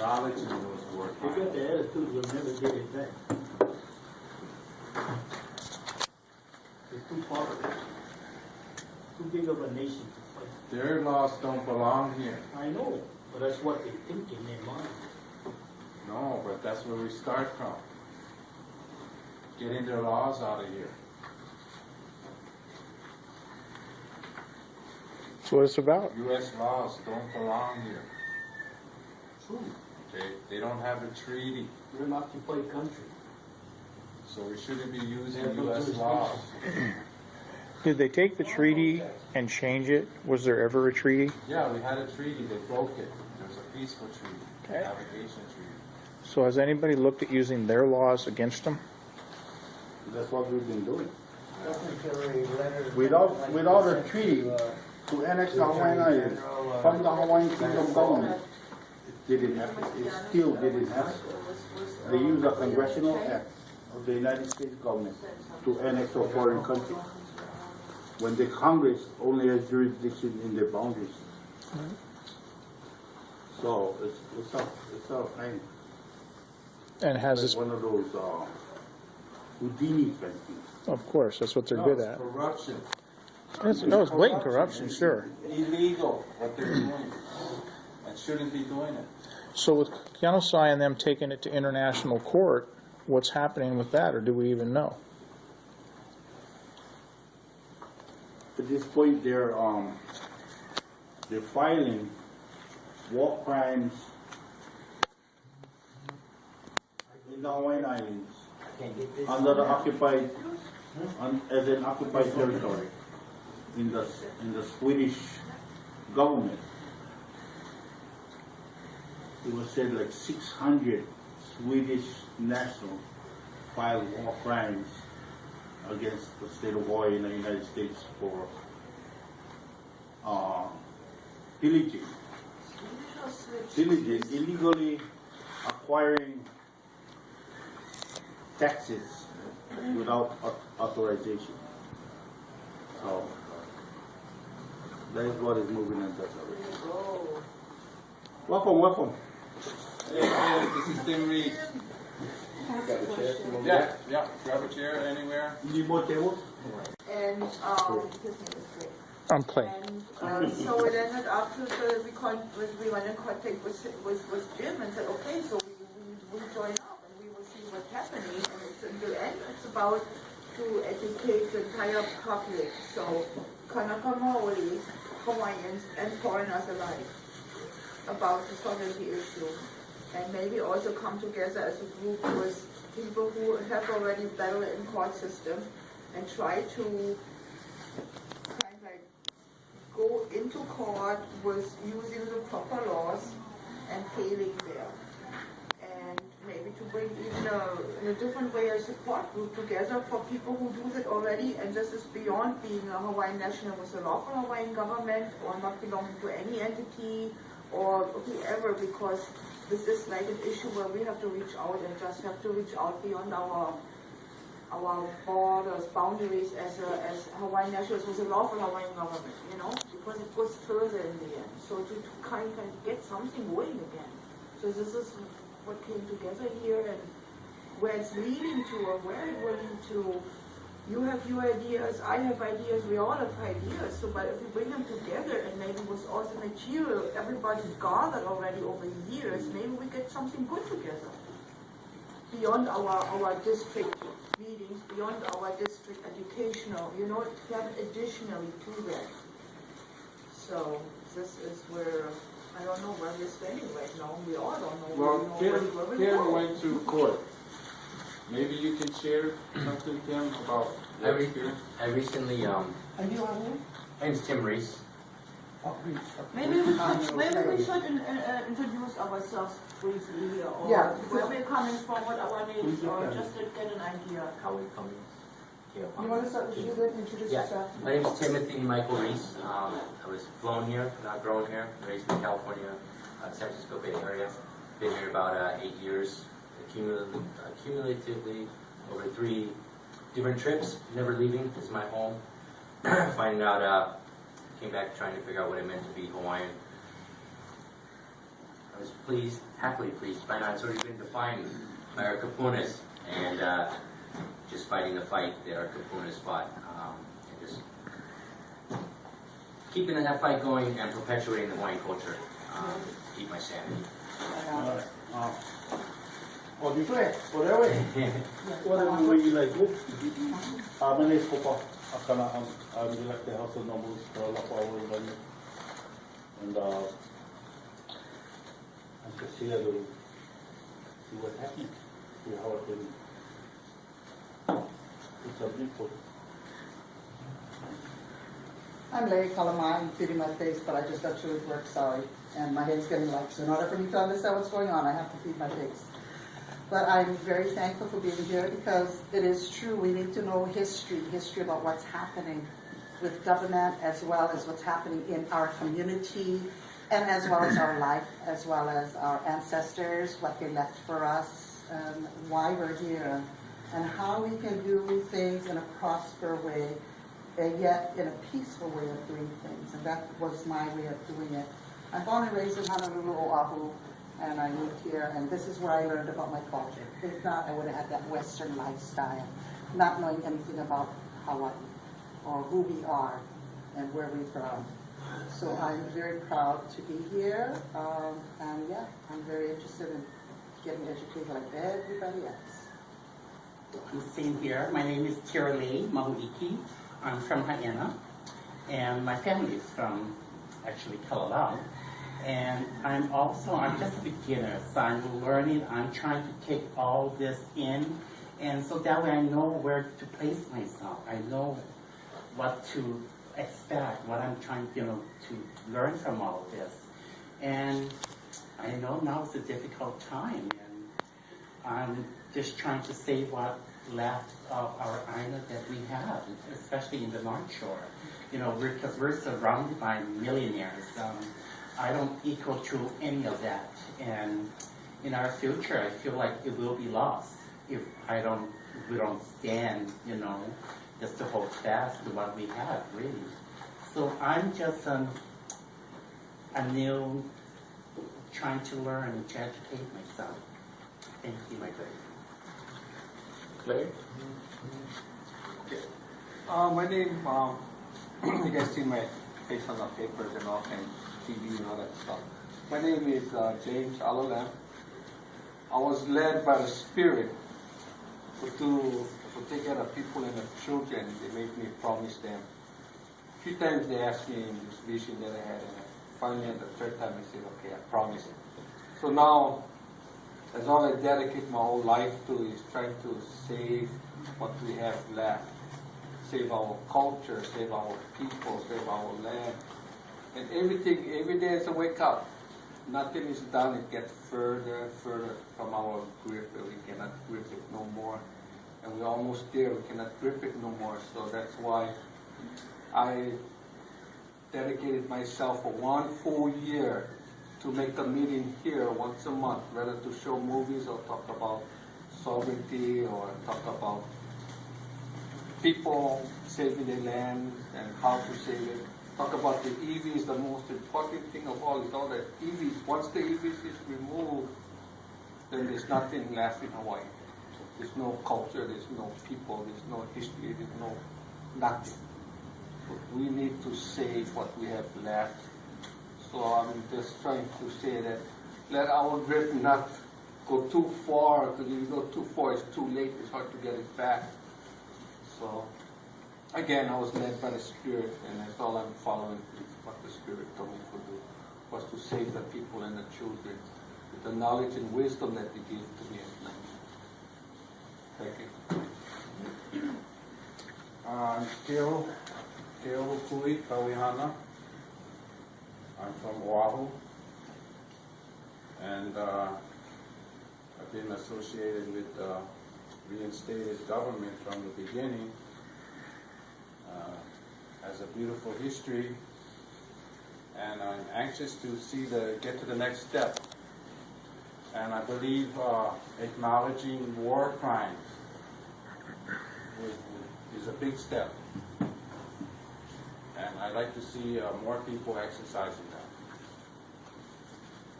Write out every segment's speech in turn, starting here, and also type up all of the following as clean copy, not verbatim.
acknowledging those war They crimes. got the attitude you'll never get it back. They're too powerful. Too big of a nation to fight. Their laws don't belong here. I know, but that's what they think in their mind. No, but that's where we start from. Getting their laws out of here. That's what it's about. U.S. laws don't belong here. True. They don't have a treaty, We're an occupied country. so we shouldn't be using They have no U.S. laws. jurisdiction. Did they take the treaty and change it? Was there ever a treaty? Yeah, we had a treaty, they broke it. There was a peaceful treaty, Okay. navigation treaty. So has anybody looked at using their laws against them? That's what we've been doing. Without Without a treaty to annex the Hawaiian Islands from the Hawaiian Kingdom government, it didn't happen. It still didn't happen. They use a congressional act of the United States government to annex a foreign country when the Congress only has jurisdiction in their boundaries. So it's a thing. And has It's this, one of those Houdini type things. of course, that's what they're No, good it's at. corruption. It's blatant corruption, sure. Illegal, what they're doing. And shouldn't be doing it. So with Keanosai and them taking it to international court, what's happening with that, or do we even know? At this point, they're filing war crimes in the Hawaiian Islands under the occupied, as an occupied territory in the Swedish government. It was said like 600 Swedish nationals filed war crimes against the state of Hawaii in the United States for pillaging, illegally acquiring taxes without authorization. So that is what is moving in that direction. Welcome. Hey, this is Tim Reed. Yeah, grab a chair anywhere. Need more tables? And his name is Greg. I'm playing. And so it ended up to we went in contact with Jim and said, okay, so we join up and we will see what's happening. And it's, in the end, it's about to educate the entire public, so Kanaka Maoli, Hawaiians, and foreigners alike, about the sovereignty issue. And maybe also come together as a group with people who have already battled in court system and try to kind of like go into court with using the proper laws and failing there. And maybe to bring even in a different way a support group together for people who do that already, and this is beyond being a Hawaiian national with a lawful Hawaiian government or not belonging to any entity or whoever, because this is like an issue where we have to reach out and just have to reach out beyond our borders, boundaries as Hawaiian nationals with a lawful Hawaiian government, because it goes further in the end. So to kind of get something going again. So this is what came together here and where it's leading to, or where it will lead to. You have your ideas, I have ideas, we all have ideas. So, but if we bring them together and maybe with all the material everybody's gathered already over years, maybe we get something good together. Beyond our district meetings, beyond our district educational, to have additionally to that. So this is where, I don't know where we're standing right now. We all don't know Well, where we Tim go. went to court. Maybe you can share something, Tim, about your experience. I recently, Are you on here? my name's Tim Reese. Maybe we should introduce ourselves briefly here, or Yeah. where we're coming from, what our names are, just to get an idea. How we coming? You want to start with you, then introduce Yeah, yourself? my name is Timothy Michael Reese. I was flown here, not grown here, raised in California, San Francisco Bay Area. Been here about 8 years, accumulatively over 3 different trips, never leaving. This is my home. Finding out, came back trying to figure out what it meant to be Hawaiian. I was pleased, happily pleased, by now it's already been defined by our kapunas, and just fighting the fight that our kapunas fought, and just keeping that fight going and perpetuating the Hawaiian culture, keep my sanity. This way, or that way. What do you like? My name is Popa. I'm like the House of Nobles for Lawful Hawaiian Government. And I'm just here to see what's happening. See how it can do something for. I'm Larry Calamai. I'm feeding my face, but I just got through with work, sorry. And my head's getting light. So in order for me to understand what's going on, I have to feed my face. But I'm very thankful for being here because it is true. We need to know history about what's happening with government as well as what's happening in our community and as well as our life, as well as our ancestors, what they left for us, why we're here, and how we can do things in a prosperous way and yet in a peaceful way of doing things. And that was my way of doing it. I'm born and raised in Honolulu, Oahu, and I moved here, and this is where I learned about my culture. If not, I would have had that Western lifestyle, not knowing anything about Hawaii or who we are and where we're from. So I'm very proud to be here, and yeah, I'm very interested in getting educated like everybody else. I'm sitting here. My name is Tirale Mahuiki. I'm from Haiena, and my family is from actually Kalalau. And I'm just a beginner, so I'm learning. I'm trying to take all this in, and so that way I know where to place myself. I know what to expect, what I'm trying, to learn from all of this. And I know now it's a difficult time, and I'm just trying to save what left of our island that we have, especially in the North Shore. Because we're surrounded by millionaires. I don't equal to any of that, and in our future, I feel like it will be lost if we don't stand, just to hold fast to what we have, really. So I'm just a new, trying to learn and to educate myself. Thank you, my friend. Clay? My name, you guys see my face on the papers and all, and TV and all that stuff. My name is James Alolam. I was led by the Spirit to take care of people and the children. They made me promise them. A few times they asked me in this vision that I had, and finally at the third time I said, okay, I promise. So now, that's all I dedicate my whole life to, is trying to save what we have left. Save our culture, save our people, save our land. And everything, every day is a wake up. Nothing is done, it gets further and further from our grip, and we cannot grip it no more. And we're almost there, we cannot grip it no more. So that's why I dedicated myself for 1 full year to make a meeting here once a month, whether to show movies or talk about sovereignty or talk about people saving their land and how to save it. Talk about the EVs. The most important thing of all is all the EVs. Once the EVs is removed, then there's nothing left in Hawaii. There's no culture, there's no people, there's no history, there's no nothing. But we need to save what we have left. So I'm just trying to say that let our grip not go too far, because if you go too far, it's too late, it's hard to get it back. So, again, I was led by the Spirit, and that's all I'm following, what the Spirit told me to do, was to save the people and the children with the knowledge and wisdom that He gave to me at night. Thank you. Keo Hukui Kauihana. I'm from Oahu, and I've been associated with the reinstated government from the beginning. Has a beautiful history, and I'm anxious to get to the next step. And I believe acknowledging war crimes is a big step. And I'd like to see more people exercising that.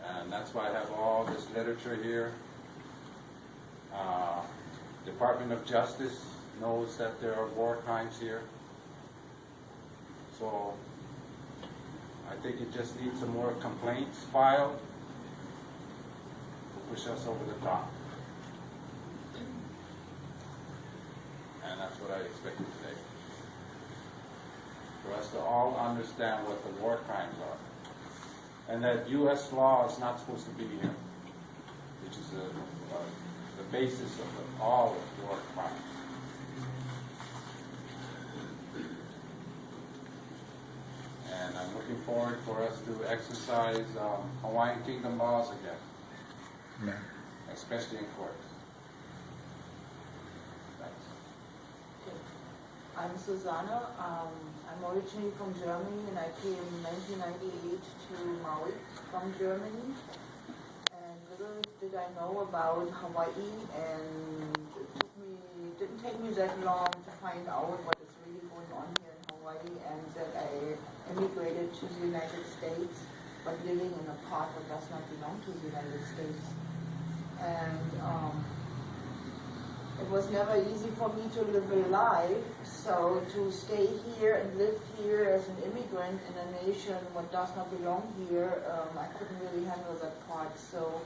And that's why I have all this literature here. Department of Justice knows that there are war crimes here. So I think it just needs some more complaints filed to push us over the top. And that's what I expected today. For us to all understand what the war crimes are. And that U.S. law is not supposed to be here, which is the basis of all of war crimes. And I'm looking forward for us to exercise Hawaiian Kingdom laws again, especially in courts. Thanks. I'm Susanna. I'm originally from Germany, and I came in 1998 to Maui from Germany. And little did I know about Hawaii, and it didn't take me that long to find out what is really going on here in Hawaii, and that I immigrated to the United States, but living in a part that does not belong to the United States. And it was never easy for me to live a life, so to stay here and live here as an immigrant in a nation what does not belong here, I couldn't really handle that part. So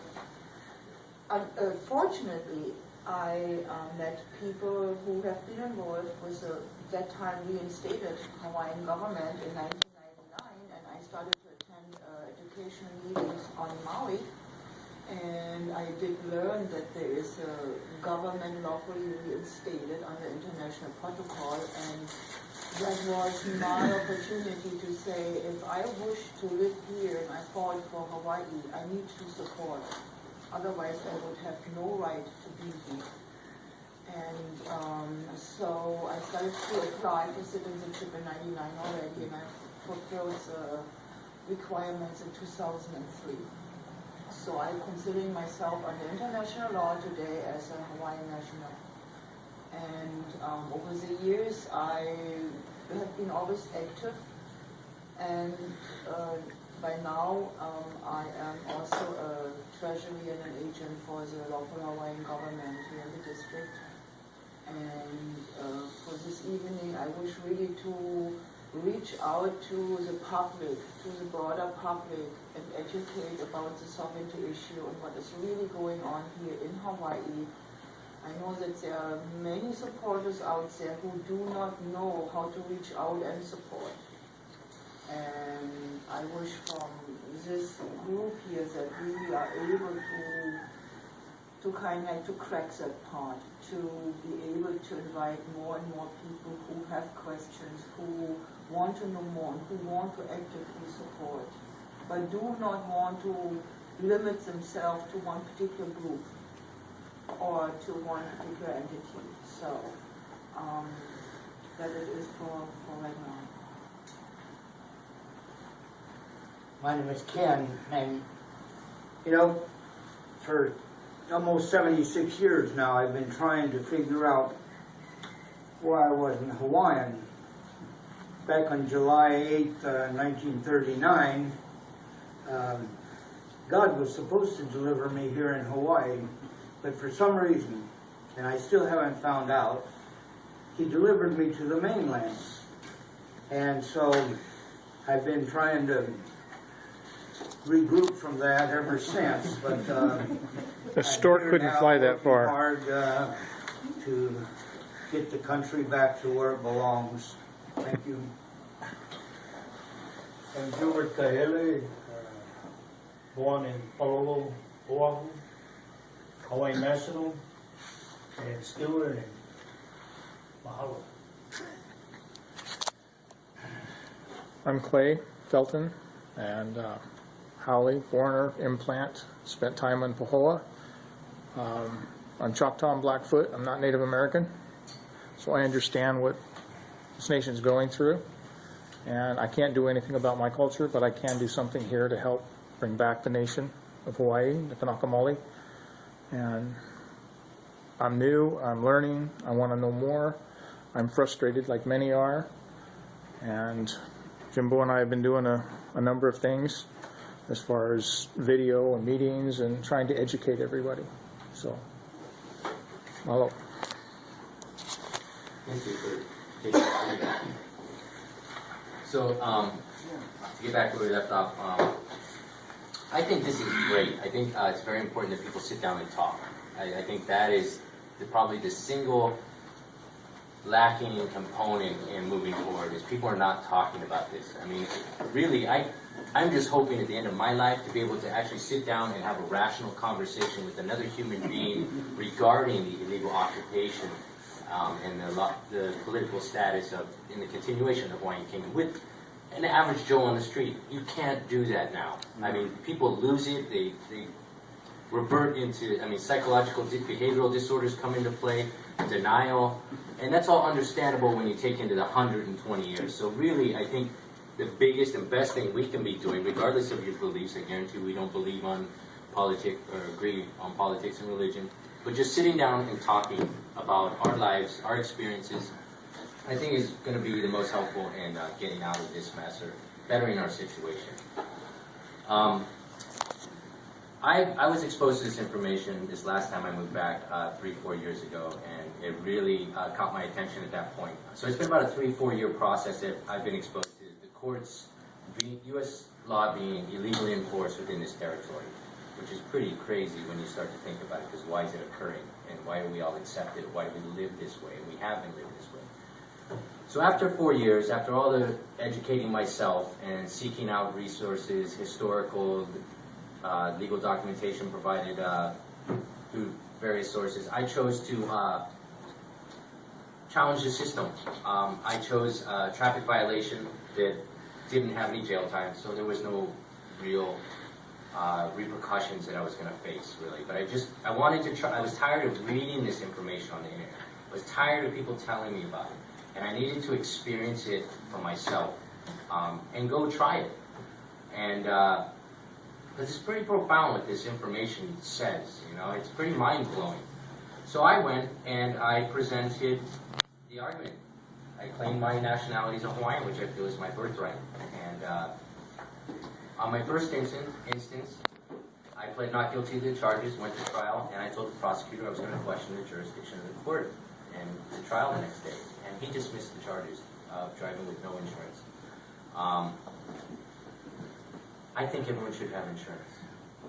fortunately, I met people who have been involved with that time reinstated Hawaiian government in 1999, and I started to attend educational meetings on Maui. And I did learn that there is a government lawfully reinstated under international protocol, and that was my opportunity to say, if I wish to live here and I fought for Hawaii, I need to support. Otherwise, I would have no right to be here. And so I started to apply for citizenship in '99 already, and I fulfilled the requirements in 2003. So I'm considering myself under international law today as a Hawaiian national. And over the years, I have been always active. And by now, I am also a treasury and an agent for the Lawful Hawaiian Government here in the district. And for this evening, I wish really to reach out to the public, to the broader public, and educate about the sovereignty issue and what is really going on here in Hawaii. I know that there are many supporters out there who do not know how to reach out and support. And I wish from this group here that we are able to kind of to crack that part, to be able to invite more and more people who have questions, who want to know more, and who want to actively support, but do not want to limit themselves to one particular group or to one particular entity. So that it is for right now. My name is Ken, and you know, for almost 76 years now, I've been trying to figure out why I wasn't Hawaiian. Back on July 8th, 1939, God was supposed to deliver me here in Hawaii, but for some reason, and I still haven't found out, He delivered me to the mainland. And so I've been trying to regroup from that ever since, but The stork couldn't fly that far. Hard to get the country back to where it belongs. Thank you. I'm Gilbert Kahele, born in Palolo, Oahu, Hawaii National, and still learning. Mahalo. I'm Clay Felton, and Howley, Warner, implant, spent time in Pahoa. I'm Choctaw and Blackfoot. I'm not Native American, so I understand what this nation's going through. And I can't do anything about my culture, but I can do something here to help bring back the nation of Hawaii, the Kanaka Maoli. And I'm new, I'm learning, I want to know more. I'm frustrated like many are. And Jimbo and I have been doing a number of things. as far as video and meetings and trying to educate everybody. So, mahalo. Thank you for taking that. So, to get back to where we left off, I think this is great. I think it's very important that people sit down and talk. I think that is probably the single lacking component in moving forward is people are not talking about this. I mean, really, I'm just hoping at the end of my life to be able to actually sit down and have a rational conversation with another human being regarding the illegal occupation and the political status in the continuation of the Hawaiian Kingdom with an average Joe on the street. You can't do that now. I mean, people lose it. They revert into, psychological, behavioral disorders come into play, denial, and that's all understandable when you take into the 120 years. So really, I think the biggest and best thing we can be doing, regardless of your beliefs, I guarantee we don't believe on politics or agree on politics and religion, but just sitting down and talking about our lives, our experiences, I think is going to be the most helpful in getting out of this mess or bettering our situation. I was exposed to this information this last time I moved back 3-4 years ago, and it really caught my attention at that point. So it's been about a 3-4 year process that I've been exposed to the courts, U.S. law being illegally enforced within this territory, which is pretty crazy when you start to think about it, because why is it occurring, and why are we all accepted, why do we live this way, and we have been living this way. So after 4 years, after all the educating myself and seeking out resources, historical, legal documentation provided through various sources, I chose to challenge the system. I chose a traffic violation that didn't have any jail time, so there was no real repercussions that I was going to face, really. But I wanted to try. I was tired of reading this information on the internet. I was tired of people telling me about it, and I needed to experience it for myself and go try it. And because it's pretty profound what this information says, it's pretty mind-blowing. So I went and I presented the argument. I claimed my nationality as a Hawaiian, which I feel is my birthright. And on my first instance, I pled not guilty to the charges, went to trial, and I told the prosecutor I was going to question the jurisdiction of the court and the trial the next day. And he dismissed the charges of driving with no insurance. I think everyone should have insurance.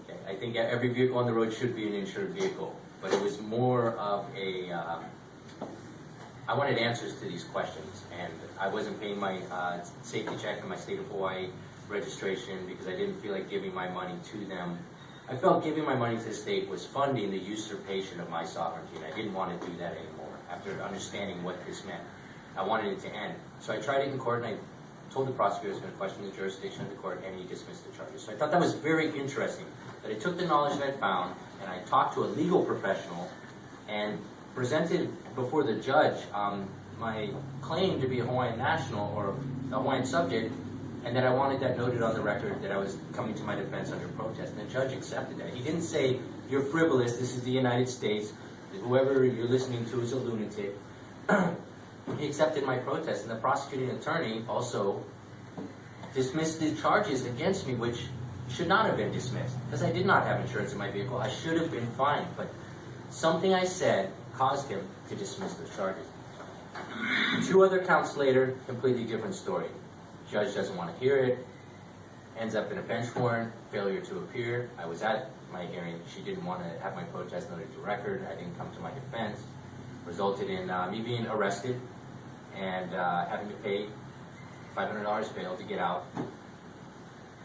Okay? I think every vehicle on the road should be an insured vehicle. But it was more of a, I wanted answers to these questions. And I wasn't paying my safety check and my state of Hawaii registration because I didn't feel like giving my money to them. I felt giving my money to the state was funding the usurpation of my sovereignty, and I didn't want to do that anymore after understanding what this meant. I wanted it to end. So I tried it in court, and I told the prosecutor I was going to question the jurisdiction of the court, and he dismissed the charges. So I thought that was very interesting, that I took the knowledge that I found, and I talked to a legal professional, and presented before the judge my claim to be a Hawaiian national, or a Hawaiian subject, and that I wanted that noted on the record that I was coming to my defense under protest. And the judge accepted that. He didn't say, you're frivolous, this is the United States, whoever you're listening to is a lunatic. He accepted my protest, and the prosecuting attorney also dismissed the charges against me, which should not have been dismissed, because I did not have insurance in my vehicle. I should have been fined, but something I said caused him to dismiss those charges. 2 other counts later, completely different story. Judge doesn't want to hear it, ends up in a bench warrant, failure to appear. I was at my hearing. She didn't want to have my protest noted to record. I didn't come to my defense. Resulted in me being arrested and having to pay $500 bail to get out.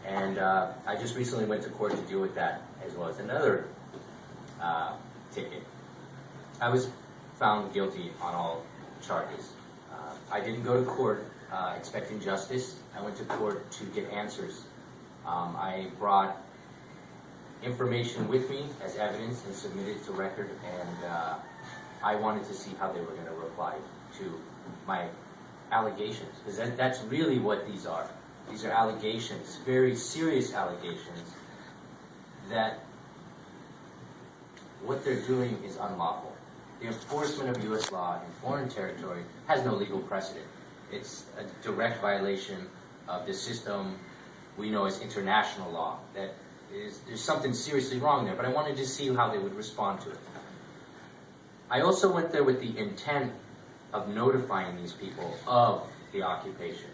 And I just recently went to court to deal with that, as well as another ticket. I was found guilty on all charges. I didn't go to court expecting justice. I went to court to get answers. I brought information with me as evidence and submitted it to record, and I wanted to see how they were going to reply to my allegations, because that's really what these are. These are allegations, very serious allegations, that what they're doing is unlawful. The enforcement of U.S. law in foreign territory has no legal precedent. It's a direct violation of the system we know as international law. That there's something seriously wrong there, but I wanted to see how they would respond to it. I also went there with the intent of notifying these people of the occupation.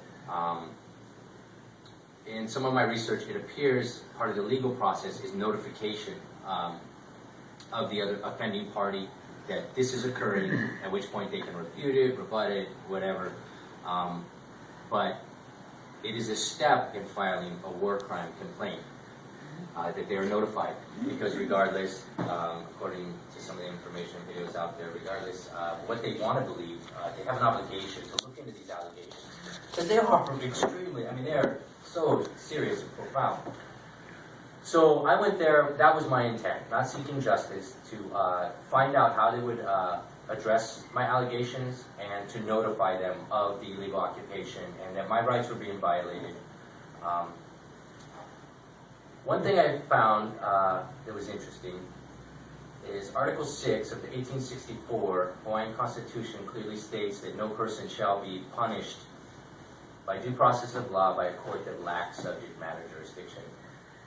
In some of my research, it appears part of the legal process is notification of the other offending party that this is occurring, at which point they can refute it, rebut it, whatever. But it is a step in filing a war crime complaint that they are notified, because regardless, according to some of the information videos out there, regardless what they want to believe, they have an obligation to look into these allegations. Because they are extremely, I mean, they're so serious and profound. So I went there, that was my intent, not seeking justice, to find out how they would address my allegations and to notify them of the illegal occupation and that my rights were being violated. One thing I found that was interesting is Article 6 of the 1864 Hawaiian Constitution clearly states that no person shall be punished by due process of law by a court that lacks subject matter jurisdiction.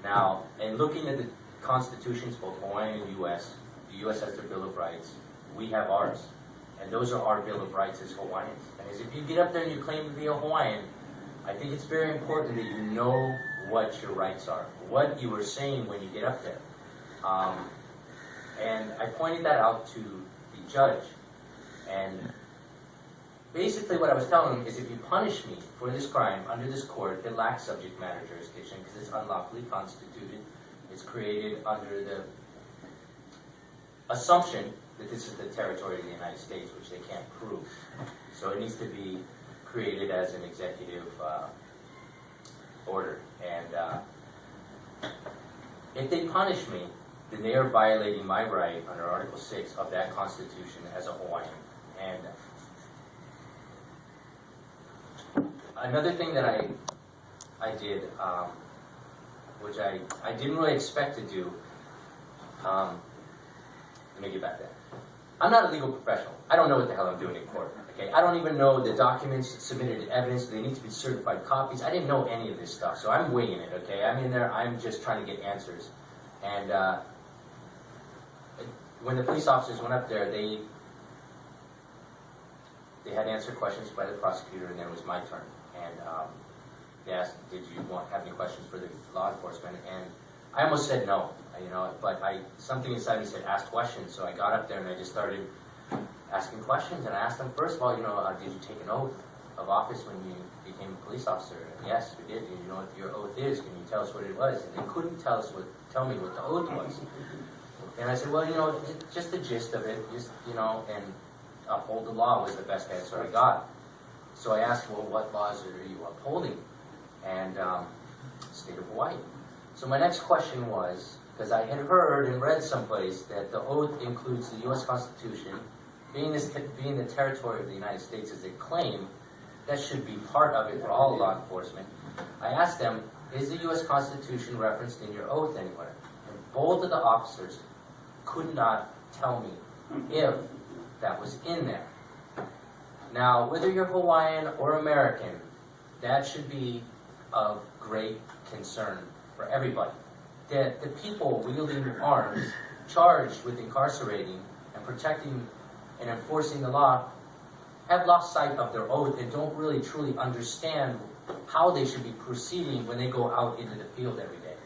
Now, in looking at the constitutions, both Hawaiian and U.S., the U.S. has their Bill of Rights, we have ours. And those are our Bill of Rights as Hawaiians. And as if you get up there and you claim to be a Hawaiian, I think it's very important that you know what your rights are, what you are saying when you get up there. And I pointed that out to the judge. And basically what I was telling him is if you punish me for this crime under this court, it lacks subject matter jurisdiction because it's unlawfully constituted. It's created under the assumption that this is the territory of the United States, which they can't prove. So it needs to be created as an executive order. And if they punish me, then they are violating my right under Article 6 of that Constitution as a Hawaiian. And another thing that I did, which I didn't really expect to do, let me get back there. I'm not a legal professional. I don't know what the hell I'm doing in court. Okay, I don't even know the documents submitted as evidence. They need to be certified copies. I didn't know any of this stuff, so I'm winging it. Okay, I'm in there. I'm just trying to get answers. And when the police officers went up there, they had answered questions by the prosecutor, and then it was my turn. And they asked, "Did you have any questions for the law enforcement?" And I almost said no, but something inside me said ask questions. So I got up there and I just started asking questions. And I asked them, first of all, did you take an oath of office when you became a police officer? And yes, we did. Do you know what your oath is? Can you tell us what it was? And they couldn't tell me what the oath was. And I said, well, just the gist of it, and uphold the law was the best answer I got. So I asked, well, what laws are you upholding? And state of Hawaii. So my next question was, because I had heard and read someplace that the oath includes the U.S. Constitution, being the territory of the United States as they claim, that should be part of it for all law enforcement. I asked them, is the U.S. Constitution referenced in your oath anywhere? And both of the officers could not tell me if that was in there. Now, whether you're Hawaiian or American, that should be of great concern for everybody. That the people wielding arms, charged with incarcerating and protecting and enforcing the law, have lost sight of their oath and don't really truly understand how they should be proceeding when they go out into the field every day.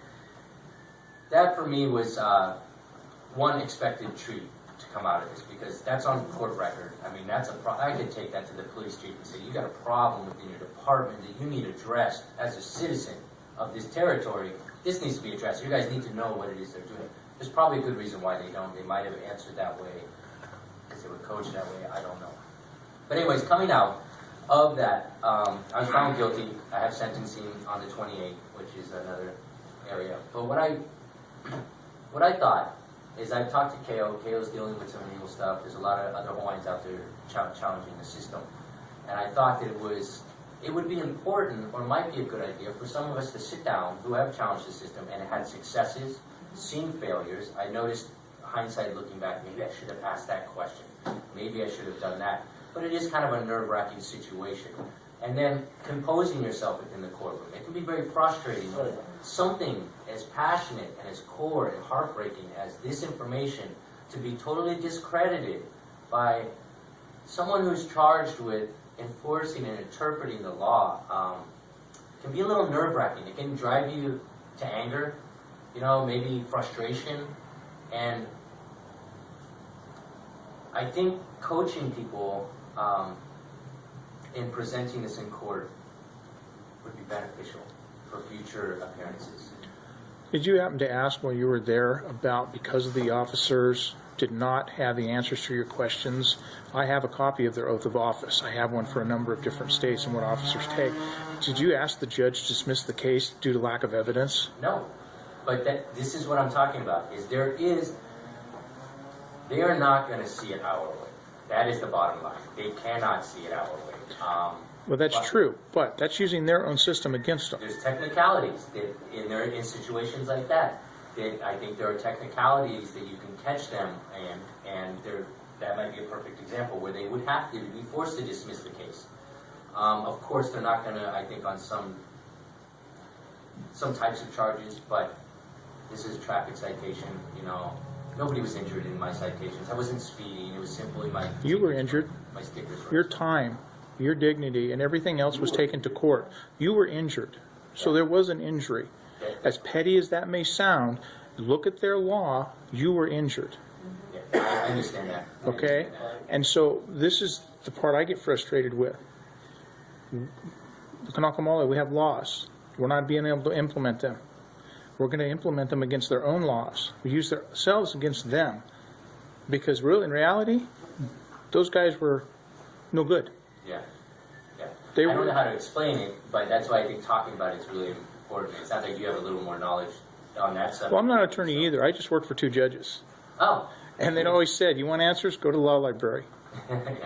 That for me was one expected treat to come out of this, because that's on court record. I mean, I could take that to the police chief and say, you got a problem within your department that you need addressed as a citizen of this territory. This needs to be addressed. You guys need to know what it is they're doing. There's probably a good reason why they don't. They might have answered that way because they were coached that way. I don't know. But anyways, coming out of that, I was found guilty. I have sentencing on the 28th, which is another area. But what I thought is, I've talked to Keo. Keo's dealing with some legal stuff. There's a lot of other Hawaiians out there challenging the system. And I thought that it would be important, or might be a good idea, for some of us to sit down who have challenged the system and had successes, seen failures. I noticed, hindsight looking back, maybe I should have asked that question. Maybe I should have done that. But it is kind of a nerve-wracking situation. and then composing yourself within the courtroom. It can be very frustrating. Something as passionate and as core and heartbreaking as this information to be totally discredited by someone who's charged with enforcing and interpreting the law can be a little nerve-wracking. It can drive you to anger, maybe frustration, and I think coaching people in presenting this in court would be beneficial for future appearances. Did you happen to ask while you were there about, because the officers did not have the answers to your questions? I have a copy of their oath of office. I have one for a number of different states and what officers take. Did you ask the judge to dismiss the case due to lack of evidence? No, but this is what I'm talking about, they are not going to see it our way. That is the bottom line. They cannot see it our way. Well, that's true, but that's using their own system against them. There's technicalities that in situations like that. I think there are technicalities that you can catch them, and that might be a perfect example where they would have to be forced to dismiss the case. Of course, they're not going to, I think, on some types of charges, but this is a traffic citation. Nobody was injured in my citations. I wasn't speeding. It was simply my... You were injured. My stickers were... Your time, your dignity, and everything else was taken to court. You were injured. So there was an injury. As petty as that may sound, look at their law, you were injured. Yeah, I understand that. Okay? And so this is the part I get frustrated with. The Kanaka Maoli, we have laws. We're not being able to implement them. We're going to implement them against their own laws. We use ourselves against them. Because really, in reality, those guys were no good. Yeah. I They don't were. know how to explain it, but that's why I think talking about it is really important. It sounds like you have a little more knowledge on that subject. Well, I'm not an attorney either. I just worked for 2 judges. Oh. And they'd always said, you want answers? Go to the law library.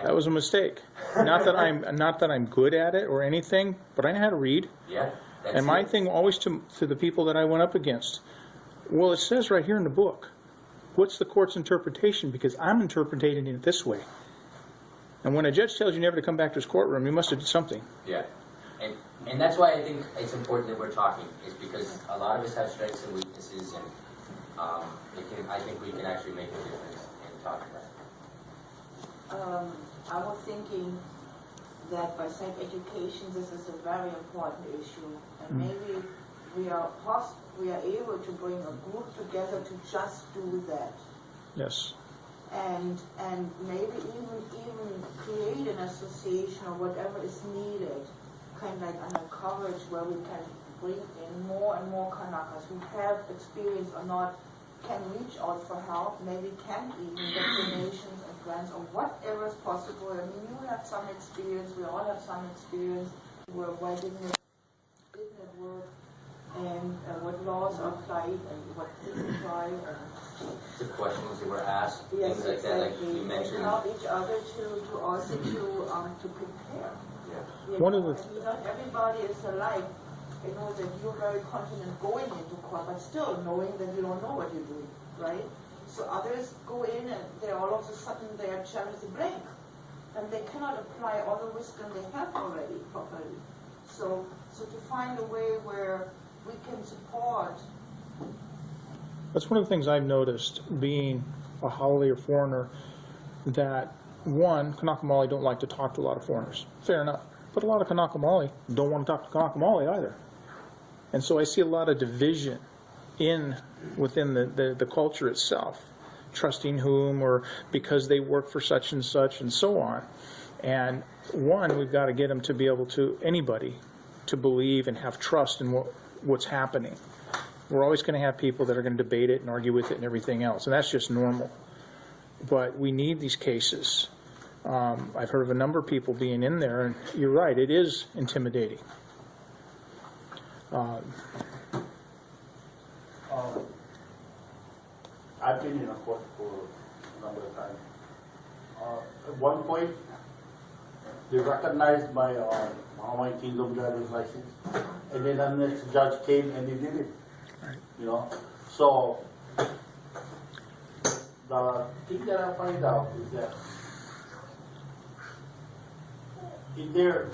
That was a mistake. Not that I'm good at it or anything, but I know how to read. Yeah. And my thing always to the people that I went up against, well, it says right here in the book, what's the court's interpretation? Because I'm interpreting it this way. And when a judge tells you never to come back to his courtroom, you must have done something. Yeah. And that's why I think it's important that we're talking, is because a lot of us have strengths and weaknesses, and I think we can actually make a difference in talking about it. I was thinking that by psych education, this is a very important issue, and maybe we are able to bring a group together to just do that. Yes. And maybe even create an association or whatever is needed, kind of like under coverage, where we can bring in more and more Kanakas who have experience or not, can reach out for help, maybe can even get donations and grants or whatever is possible. I mean, you have some experience, we all have some experience, why didn't it work, and what laws are applied and what didn't apply. The questions that were asked, Yes, things like that, like exactly. you mentioned. And help each other to also to prepare. Yeah. One of the I mean, not everybody is alike. I know that you're very confident going into court, but still knowing that you don't know what you're doing, right? So others go in and they're all of a sudden they are charity blank, and they cannot apply all the wisdom they have already properly. So to find a way where we can support. That's one of the things I've noticed, being a Haole or foreigner, that one, Kanaka Maoli don't like to talk to a lot of foreigners. Fair enough. But a lot of Kanaka Maoli don't want to talk to Kanaka Maoli either. And so I see a lot of division within the culture itself, trusting whom, or because they work for such and so on. And one, we've got to get them to be able to, anybody, to believe and have trust in what's happening. We're always going to have people that are going to debate it and argue with it and everything else, and that's just normal. But we need these cases. I've heard of a number of people being in there, and you're right, it is intimidating. I've been in a court for a number of times. At one point, they recognized my Hawaiian Kingdom driver's license, and then the next judge came and he did it. Right. You know, so the thing that I find out is that in their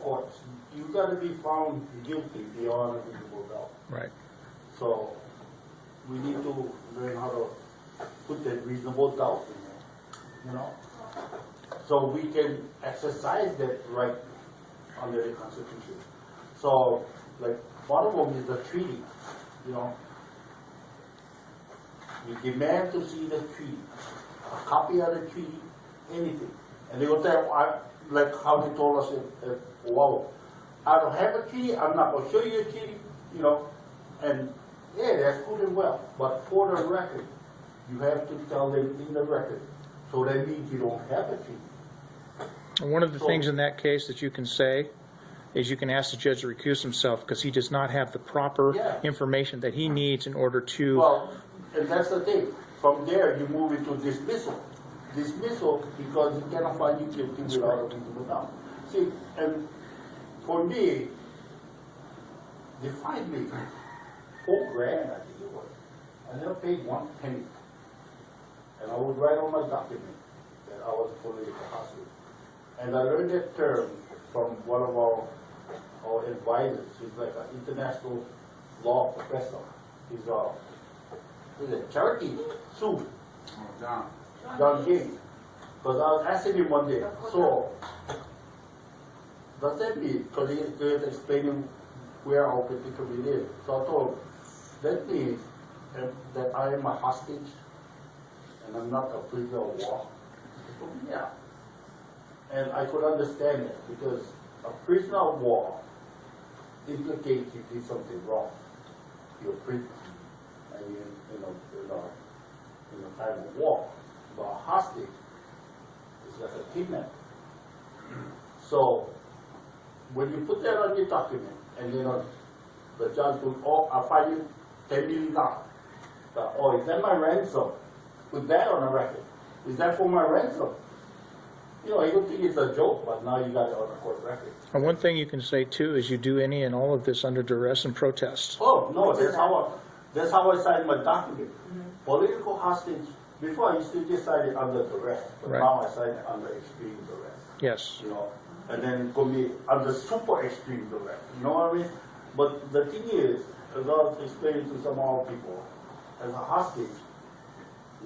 courts, you gotta be found guilty beyond a reasonable doubt. Right. So we need to learn how to put that reasonable doubt in there, you know? So we can exercise that right under the Constitution. So, like, one of them is the treaty, you know? You demand to see the treaty, a copy of the treaty, anything. And they will say, like how they told us at Oahu, I don't have a treaty, I'm not going to show you a treaty, you know? And yeah, that's good and well, but for the record, you have to tell them in the record. So that means you don't have a treaty. And one of the things in that case that you can say is you can ask the judge to recuse himself because he does not have the proper information that he needs in order to... Well, and that's the thing. From there, you move into dismissal. Dismissal because you cannot find you guilty without a reasonable doubt. See, and for me, they fined me $4,000, I think it was. I never paid 1 penny. And I would write on my document that I was a political hostage. And I learned that term from one of our advisors. He's like an international law professor. He's a Cherokee Sioux. John King. Because I was asking him one day, so, does that mean, because he was explaining where our particular live. So I told him, that means that I am a hostage and I'm not a prisoner of war. He told me, yeah. And I could understand that because a prisoner of war implicates you did something wrong. You're a prisoner. And you know, in a time of war. But a hostage is like a kidnapper. So when you put that on your document, and the judge will, I'll fine you $10 million. Is that my ransom? Put that on a record. Is that for my ransom? You know, I don't think it's a joke, but now you got it on a court record. And one thing you can say too is you do any and all of this under duress and protest. Oh no, that's how I signed my document. Political hostage. Before I used to just sign it under duress, but now I sign it under extreme duress. Yes. You know, and then it could be under super extreme duress. You know what I mean? But the thing is, as I was explaining to some of our people, as a hostage,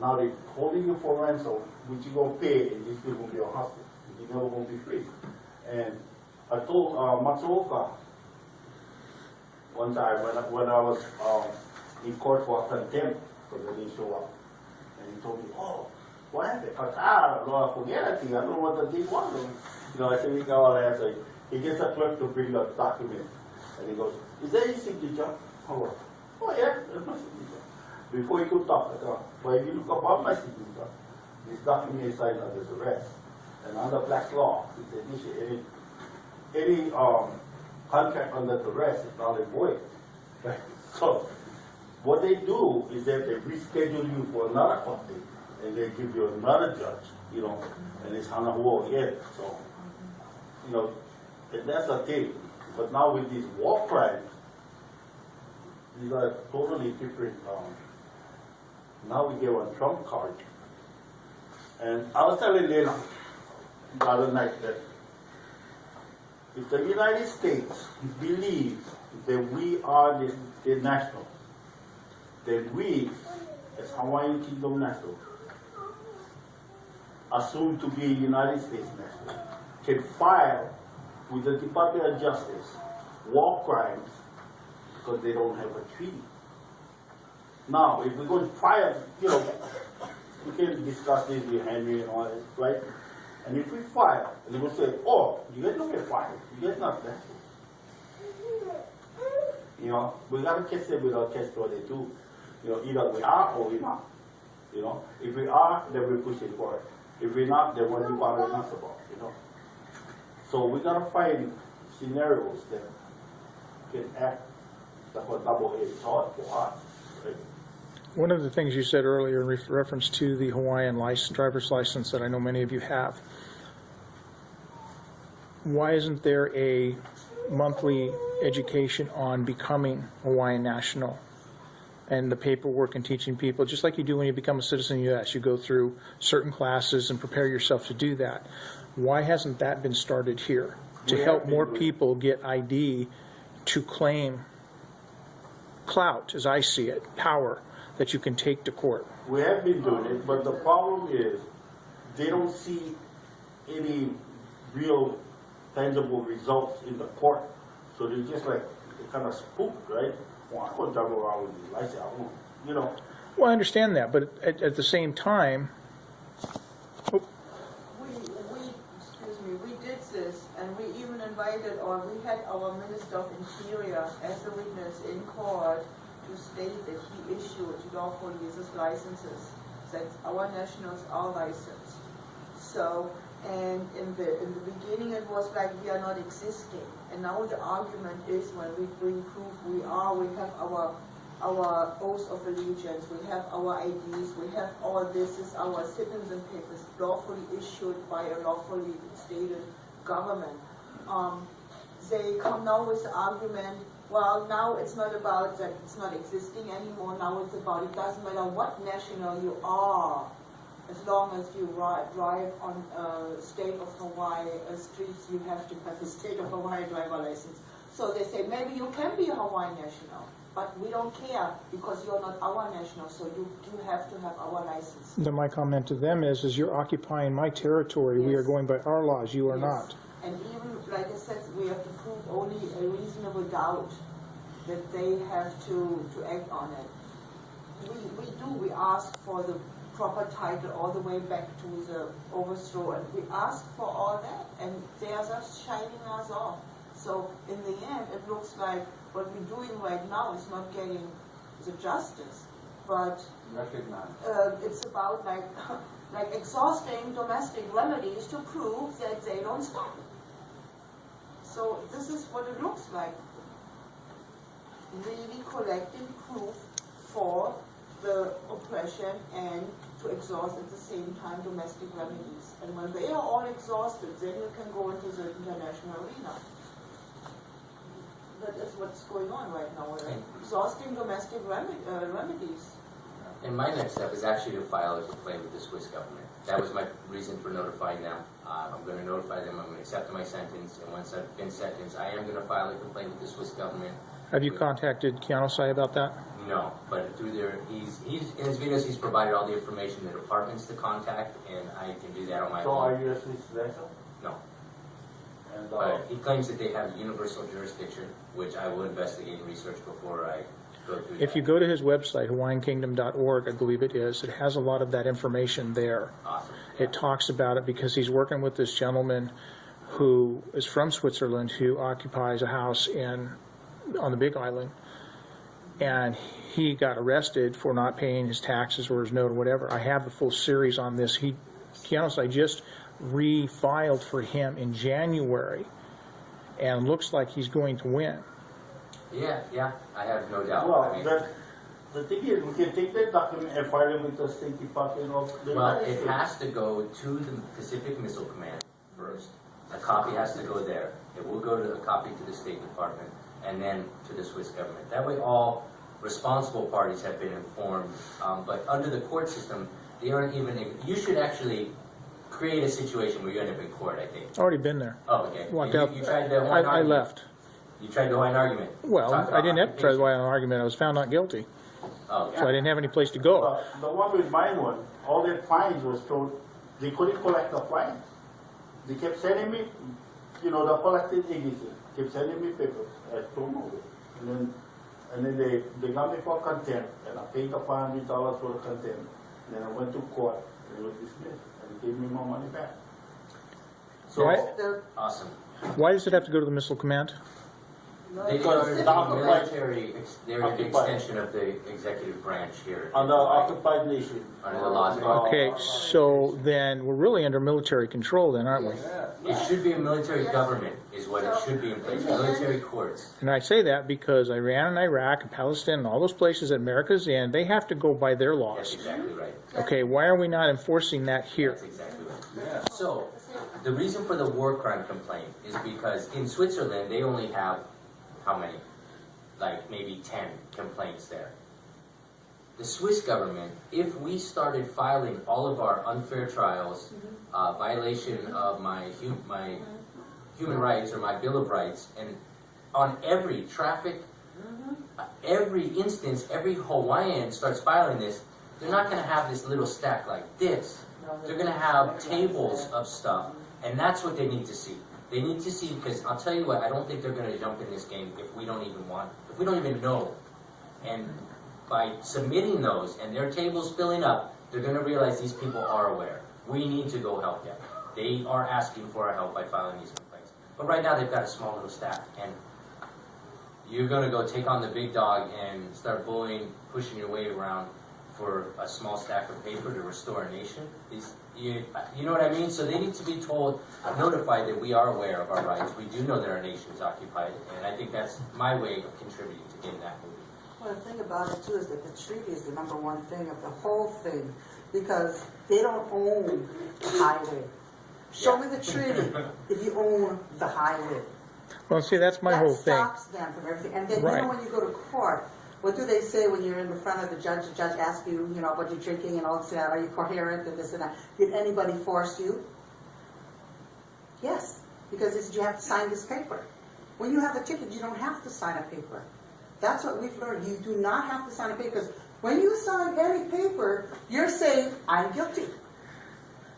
now they're holding you for ransom, which you're going to pay, and you're still going to be a hostage. You're never going to be free. And I told Matsuoka one time when I was in court for contempt because I didn't show up. And he told me, oh, what happened? I don't know, forget it. I don't know what the thing was. You know, I said, we got all that. So he gets a clerk to bring the document. And he goes, is there your signature? Oh, yeah, that's my signature. Before he could talk, I thought, well, if you look above my signature, this document is signed under duress. And under black law, any contract under duress is not a void. Right? So what they do is that they reschedule you for another company, and they give you another judge, you know, and it's on a war again. So, you know, and that's the thing. But now with these war crimes, these are totally different. Now we give a Trump card. And I was telling Lena the other night that if the United States believes that we are the national, then we, as Hawaiian Kingdom national, assumed to be United States national, can file with the Department of Justice war crimes because they don't have a treaty. Now, if we're going to file, you know, we can discuss this with Henry and all that, right? And if we file, they will say, oh, you guys don't get fired. You guys not national. You know, we got to catch them with our catch-22. You know, either we are or we're not. You know, if we are, then we're pushing for it. If we're not, then what you bother us about, you know. So we got to find scenarios that can act like a double-edged sword for us. Right? One of the things you said earlier in reference to the Hawaiian driver's license that I know many of you have, why isn't there a monthly education on becoming Hawaiian national and the paperwork and teaching people, just like you do when you become a citizen in the U.S. You go through certain classes and prepare yourself to do that. Why hasn't that been started here? To help more people get ID to claim clout, as I see it, power that you can take to court. We have been doing it, but the problem is they don't see any real tangible results in the court. So they're just like, they're kind of spooked, right? Well, I won't drive around with this license, I won't, you know. Well, I understand that, but at the same time, We did this, and we even invited, or we had our Minister of Interior as a witness in court to state that he issued lawful users licenses, that our nationals are licensed. So, and in the beginning it was like we are not existing, and now the argument is when we bring proof we have our oath of allegiance, we have our IDs, we have all this is our citizen papers lawfully issued by a lawfully stated government. They come now with the argument, well, now it's not about that it's not existing anymore, now it's about it doesn't matter what national you are, as long as you drive on state of Hawaii streets, you have to have a state of Hawaii driver license. So they say, maybe you can be a Hawaiian national, but we don't care because you're not our national, so you do have to have our license. then my comment to them is you're occupying my territory. We are Yes. going by our laws. You are Yes. not. And even, like I said, we have to prove only a reasonable doubt that they have to act on it. We ask for the proper title all the way back to the overthrow, and we ask for all that, and they are just shining us off. So in the end, it looks like what we're doing right now is not getting the justice, but Recognize. it's about like exhausting domestic remedies to prove that they don't stop. So this is what it looks like. Really collecting proof for the oppression and to exhaust at the same time domestic remedies. And when they are all exhausted, then you can go into the international arena. That is what's going on right now, right? Exhausting domestic remedies. And my next step is actually to file a complaint with the Swiss government. That was my reason for notifying them. I'm going to notify them, I'm going to accept my sentence, and once I've been sentenced, I am going to file a complaint with the Swiss government. Have you contacted Kianosai about that? No, but through their, in his videos, he's provided all the information, the departments to contact, and I can do that on my So own. are you a Swiss citizen? No. And, But he claims that they have universal jurisdiction, which I will investigate and research before I go through that. If you go to his website, HawaiianKingdom.org, I believe it is, it has a lot of that information there. Awesome. It talks about it because he's working with this gentleman who is from Switzerland who occupies a house on the Big Island, and he got arrested for not paying his taxes or his note or whatever. I have the full series on this. Kianosai just refiled for him in January, and looks like he's going to win. Yeah, I have no doubt. well, I mean, the thing is, we can take that document and file it with the State Department of the well, United it States. has to go to the Pacific Missile Command first. A copy has to go there. It will go to a copy to the State Department, and then to the Swiss government. That way all responsible parties have been informed. But under the court system, they aren't even, you should actually create a situation where you end up in court, I think. Already been there. Oh, okay. Walked You- out. you tried the Hawaiian I argument. left. You tried the Hawaiian argument. Well, Talk I didn't about have to try to an argument. I was found not guilty, Oh, so I didn't have any place to go. The one with mine one, all their fines was told, they couldn't collect the fines. They kept sending me, the collecting agency, kept sending me papers, I told them over. And then they got me for contempt, and I paid the $500 for the contempt. Then I went to court, and it was dismissed, and they gave me my money back. So, Right. awesome. Why does it have to go to the Missile Command? They Because are it's the occupied- military, they're an occupied. extension of the executive branch here. on the occupied nation. Under the laws. Okay, so then we're really under military control then, aren't we? It should be a military government, is what it should be in place, military courts. And I say that because Iran and Iraq and Palestine and all those places that America's in, they have to go by their That's laws. exactly right. Okay, why are we not enforcing that here? That's exactly right. So, the reason for the war crime complaint is because in Switzerland, they only have, how many? Like maybe 10 complaints there. the Swiss government, if we started filing all of our unfair trials, violation of my human rights or my Bill of Rights, and on every traffic, every instance, every Hawaiian starts filing this, they're not going to have this little stack like this. They're going to have tables of stuff, and that's what they need to see. They need to see, because I'll tell you what, I don't think they're going to jump in this game if we don't even know. And by submitting those and their tables filling up, they're going to realize these people are aware. We need to go help them. They are asking for our help by filing these complaints. But right now they've got a small little staff, and you're going to go take on the big dog and start bullying, pushing your way around for a small stack of paper to restore a nation. You know what I mean? So they need to be told, notified that we are aware of our rights. We do know that our nation is occupied, and I think that's my way of contributing to getting that moving. Well, the thing about it too is that the treaty is the number one thing of the whole thing, because they don't own the highway. Show me the treaty if you own the highway. Well, see, that's my whole thing. That stops them from everything. And then, Right. you know, when you go to court, what do they say when you're in the front of the judge asks you, you know, what you're drinking and all this and that, are you coherent and this and that? Did anybody force you? Yes, because you have to sign this paper. When you have a ticket, you don't have to sign a paper. That's what we've learned. You do not have to sign a paper, because when you sign any paper, you're saying, I'm guilty.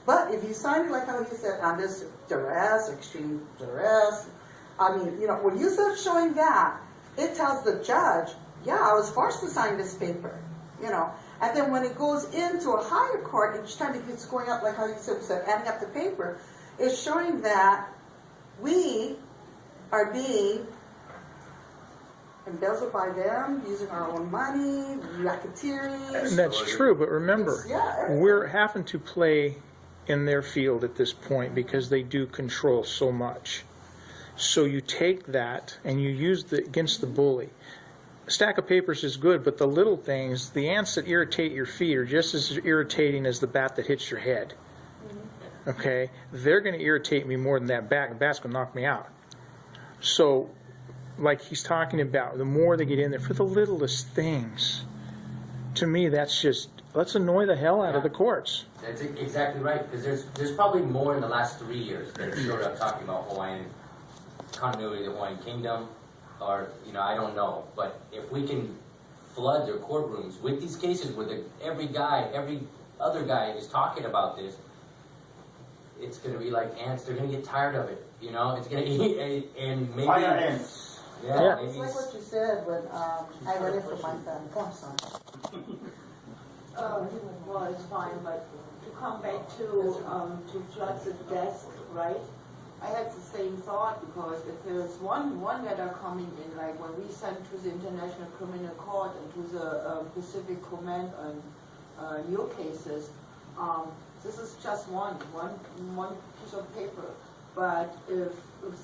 But if you sign it like how he said, on this duress, extreme duress, I mean, you know, when you start showing that, it tells the judge, yeah, I was forced to sign this paper, you know. And then when it goes into a higher court, each time it's going up, like how you said, adding up the paper, it's showing that we are being embezzled by them, using our own money, racketeering. And that's true, but remember, everything. we're having to play in their field at this point because they do control so much. So you take that and you use it against the bully. A stack of papers is good, but the little things, the ants that irritate your feet are just as irritating as the bat that hits your head. Okay? They're going to irritate me more than that bat. The bat's going to knock me out. So, like he's talking about, the more they get in there for the littlest things, to me that's just, let's annoy the hell out of the courts. That's exactly right, because there's probably more in the last 3 years that have showed up talking about Hawaiian continuity of the Hawaiian Kingdom, or, you know, I don't know. But if we can flood their courtrooms with these cases where every other guy is talking about this, it's going to be like ants. They're going to get tired of it, you know? It's going to eat, and maybe... Fire ants. Yeah. It's like what you said when I went in for my family. Oh, I'm sorry. Well, it's fine, but to come back to floods and deaths, right? I had the same thought, because if there's one letter coming in, like when we sent to the International Criminal Court and to the Pacific Command on your cases, this is just one piece of paper. But if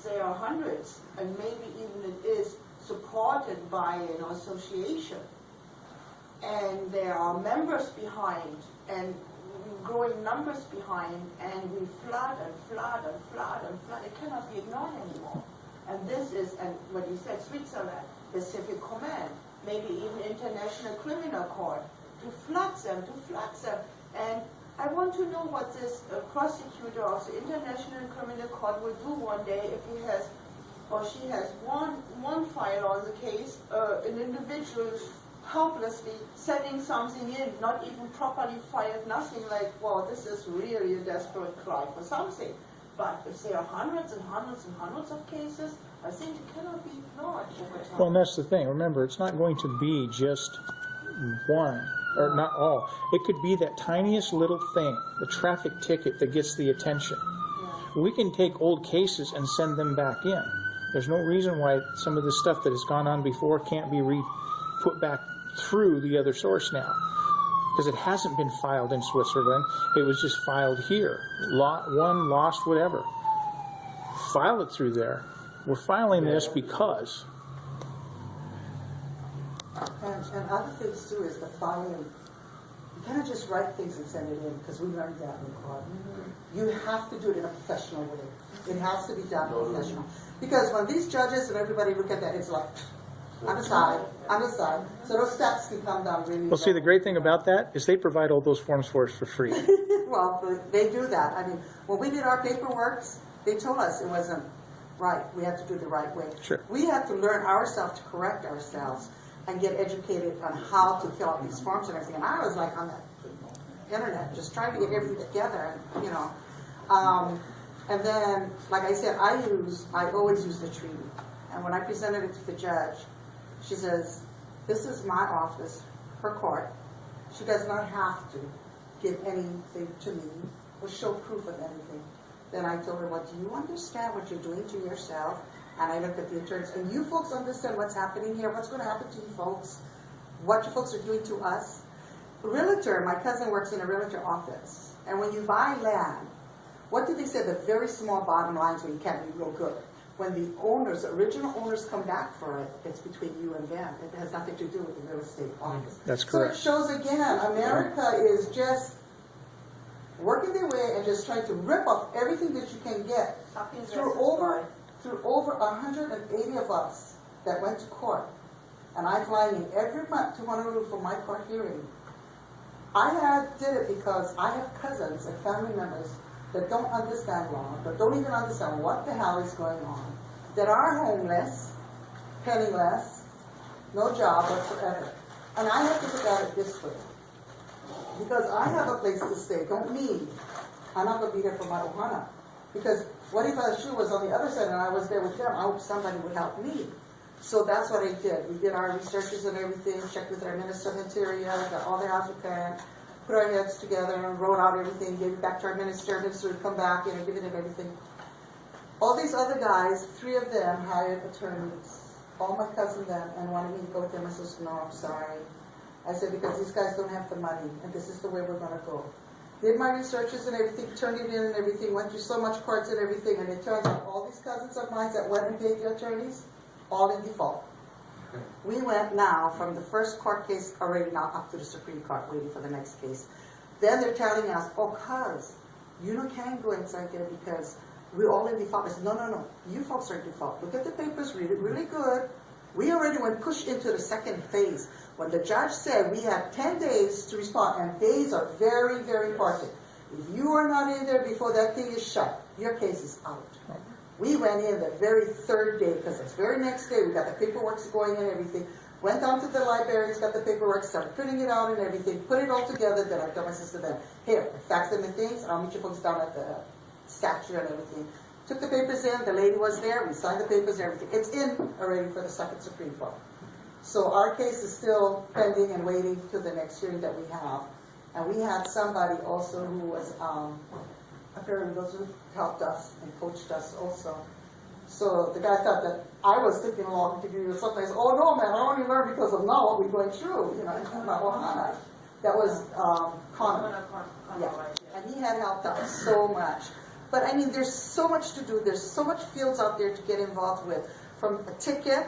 there are hundreds, and maybe even it is supported by an association, and there are members behind, and growing numbers behind, and we flood and flood and flood and flood, it cannot be ignored anymore. And this is, and what you said, Switzerland, Pacific Command, maybe even International Criminal Court, to flood them. And I want to know what this prosecutor of the International Criminal Court will do one day if he has, or she has one file on the case, an individual helplessly sending something in, not even properly filed, nothing, like, well, this is really a desperate cry for something. But if there are hundreds and hundreds and hundreds of cases, I think it cannot be ignored over time. Well, and that's the thing. Remember, it's not going to be just one, or not all. It could be that tiniest little thing, the traffic ticket that gets the attention. Yeah. We can take old cases and send them back in. There's no reason why some of the stuff that has gone on before can't be put back through the other source now, because it hasn't been filed in Switzerland. It was just filed here. One lost, whatever. File it through there. We're filing this because. And other things too is the filing. You cannot just write things and send it in, because we learned that in court. You have to do it in a professional way. It has to be done professional. Because when these judges and everybody look at that, it's like, On the side, on the side. So those steps can come down really Well, see, low. the great thing about that is they provide all those forms for us for free. Well, they do that. I mean, when we did our paperwork, they told us it wasn't right. We had to do it the right way. Sure. We had to learn ourselves to correct ourselves and get educated on how to fill out these forms and everything. And I was like on the internet, just trying to get everything together, and, you know. And then, like I said, I always use the treaty. And when I presented it to the judge, she says, this is my office, her court. She does not have to give anything to me or show proof of anything. Then I told her, well, do you understand what you're doing to yourself? And I looked at the attorneys, and you folks understand what's happening here, what's going to happen to you folks, what you folks are doing to us? Realtor, my cousin works in a realtor office. And when you buy land, what did they say? The very small bottom lines when you can't be real good. When the owners, original owners come back for it, it's between you and them. It has nothing to do with the real estate office. That's correct. So it shows again, America is just working their way and just trying to rip off everything that you can get. Through over 180 of us that went to court, and I fly in every month to Honolulu for my court hearing. I did it because I have cousins and family members that don't understand law, that don't even understand what the hell is going on, that are homeless, penniless, no job whatsoever. And I have to look at it this way. Because I have a place to stay, don't need. I'm not going to be there for my ohana. Because what if a shoe was on the other side and I was there with them? I hope somebody would help me. So that's what I did. We did our researches and everything, checked with our Minister of Interior, got all the applicants, put our heads together and wrote out everything, gave it back to our minister. Minister would come back, you know, giving it everything. All these other guys, 3 of them hired attorneys. All my cousin them, and wanted me to go with them. I said, no, I'm sorry. I said, because these guys don't have the money, and this is the way we're going to go. Did my researches and everything, turned it in and everything, went through so much courts and everything, and it turns out all these cousins of mine that went and paid the attorneys, all in default. We went now from the first court case already now up to the Supreme Court waiting for the next case. Then they're telling us, oh, cuz, you can't go inside there because we're all in default. I said, no, you folks are in default. Look at the papers, read it really good. We already went pushed into the second phase. When the judge said we have 10 days to respond, and days are very, very important. If you are not in there before that thing is shut, your case is out. We went in the very 3rd day, because the very next day we got the paperwork going and everything. Went down to the libraries, got the paperwork, started printing it out and everything, put it all together. Then I told my sister then, here, fax them and things, and I'll meet you folks down at the statue and everything. Took the papers in, the lady was there, we signed the papers and everything. It's in already for the 2nd Supreme Court. So our case is still pending and waiting to the next hearing that we have. And we had somebody also who was a paralegal who helped us and coached us also. So the guy thought that I was thinking along to give you something. I said, oh no, man, I only learned because of now what we're going through, you know, in my ohana. That was Connor. Yeah. And he had helped us so much. But I mean, there's so much to do. There's so much fields out there to get involved with. From a ticket,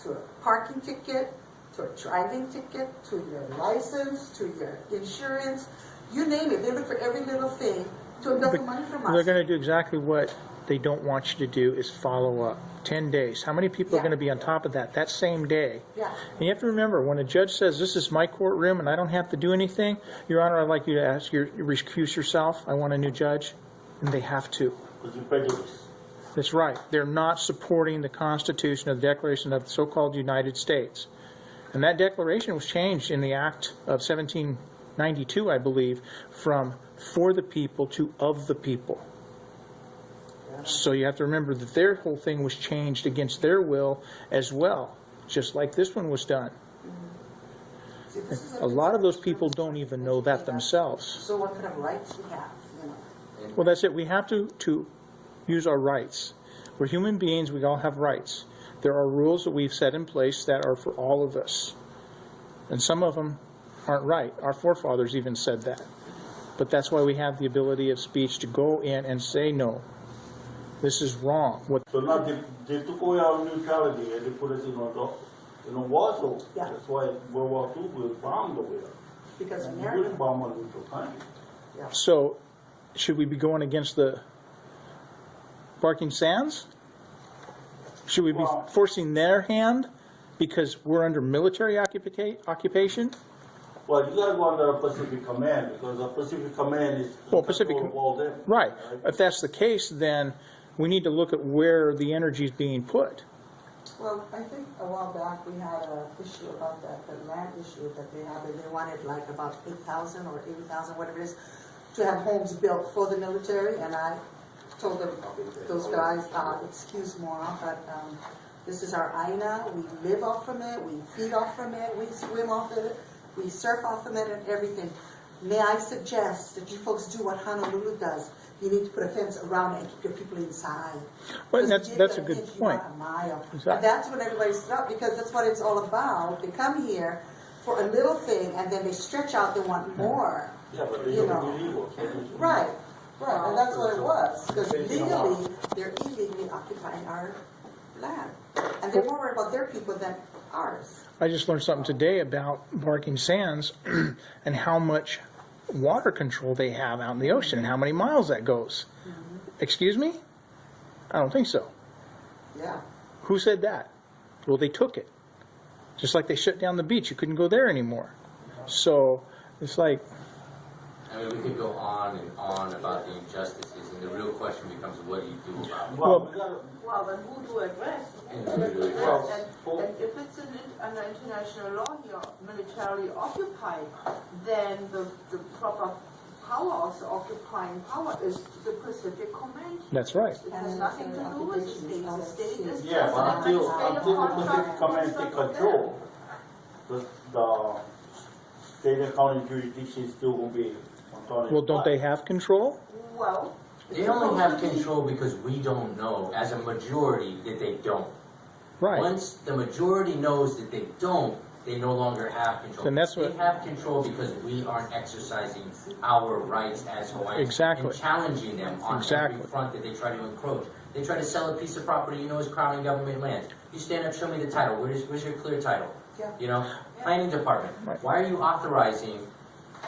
to a parking ticket, to a driving ticket, to your license, to your insurance, you name it. They look for every little thing to embezzle money from us. They're going to do exactly what they don't want you to do, is follow up. 10 days. How many people are going to be on top of that same day? Yeah. And you have to remember, when a judge says, this is my courtroom and I don't have to do anything, Your Honor, I'd like you to recuse yourself. I want a new judge. And they have to. Because you're prejudiced. That's right. They're not supporting the Constitution of the Declaration of the so-called United States. And that declaration was changed in the Act of 1792, I believe, from for the people to of the people. So you have to remember that their whole thing was changed against their will as well, just like this one was done. A lot of those people don't even know that themselves. So what kind of rights we have, you know? Well, that's it. We have to use our rights. We're human beings. We all have rights. There are rules that we've set in place that are for all of us. And some of them aren't right. Our forefathers even said that. But that's why we have the ability of speech to go in and say no. This is wrong. So now they took away our neutrality and they put us in a war zone. Yeah. That's why World War II was bombed over there. Because And America. we bomb on neutral country. So, should we be going against the barking sands? Should we be Well- forcing their hand because we're under military occupation? Well, you gotta go under the Pacific Command, because the Pacific Command is Well, in Pacific- control of all them. Right. If that's the case, then we need to look at where the energy is being put. Well, I think a while back, we had an issue about that, the land issue that they have, and they wanted like about 8,000 or 80,000, whatever it is, to have homes built for the military, and I told them, those guys, excuse more, but this is our Aina, we live off from it, we feed off from it, we swim off of it, we surf off from it and everything. May I suggest that you folks do what Honolulu does? You need to put a fence around it and keep your people inside. Well, Because that's a you're good gonna hit you point. out a mile. Exactly. And that's when everybody stops, because that's what it's all about. They come here for a little thing, and then they stretch out, they want more. Yeah, but they You don't know. illegal. Right, and that's what it was, because legally, they're illegally occupying our land. And they're more worried about their people than ours. I just learned something today about Barking Sands and how much water control they have out in the ocean and how many miles that goes. Excuse me? I don't think so. Yeah. Who said that? Well, they took it. Just like they shut down the beach. You couldn't go there anymore. So it's like, I mean, we could go on and on about the injustices, and the real question becomes, what do you do about it? Well, we gotta, Well, then who to address? And who to address? And if it's under international law here, militarily occupied, then the proper power, the occupying power is the Pacific Command. that's right. It has nothing to do with states. The state is yeah, just but an until administrative the contract Pacific Command for take stuff control, the state and county jurisdiction still won't be autonomous. Well, don't they have control? there. Well. They only have control because we don't know, as a majority, that they don't. Right. Once the majority knows that they don't, they no longer have control. Then that's what- They have control because we aren't exercising our rights as Hawaiians. Exactly. And challenging them on Exactly. every front that they try to encroach. They try to sell a piece of property you know is Crown and government land. You stand up, show me the title. Where's your clear title? Yeah. You know, planning department. Right. Why are you authorizing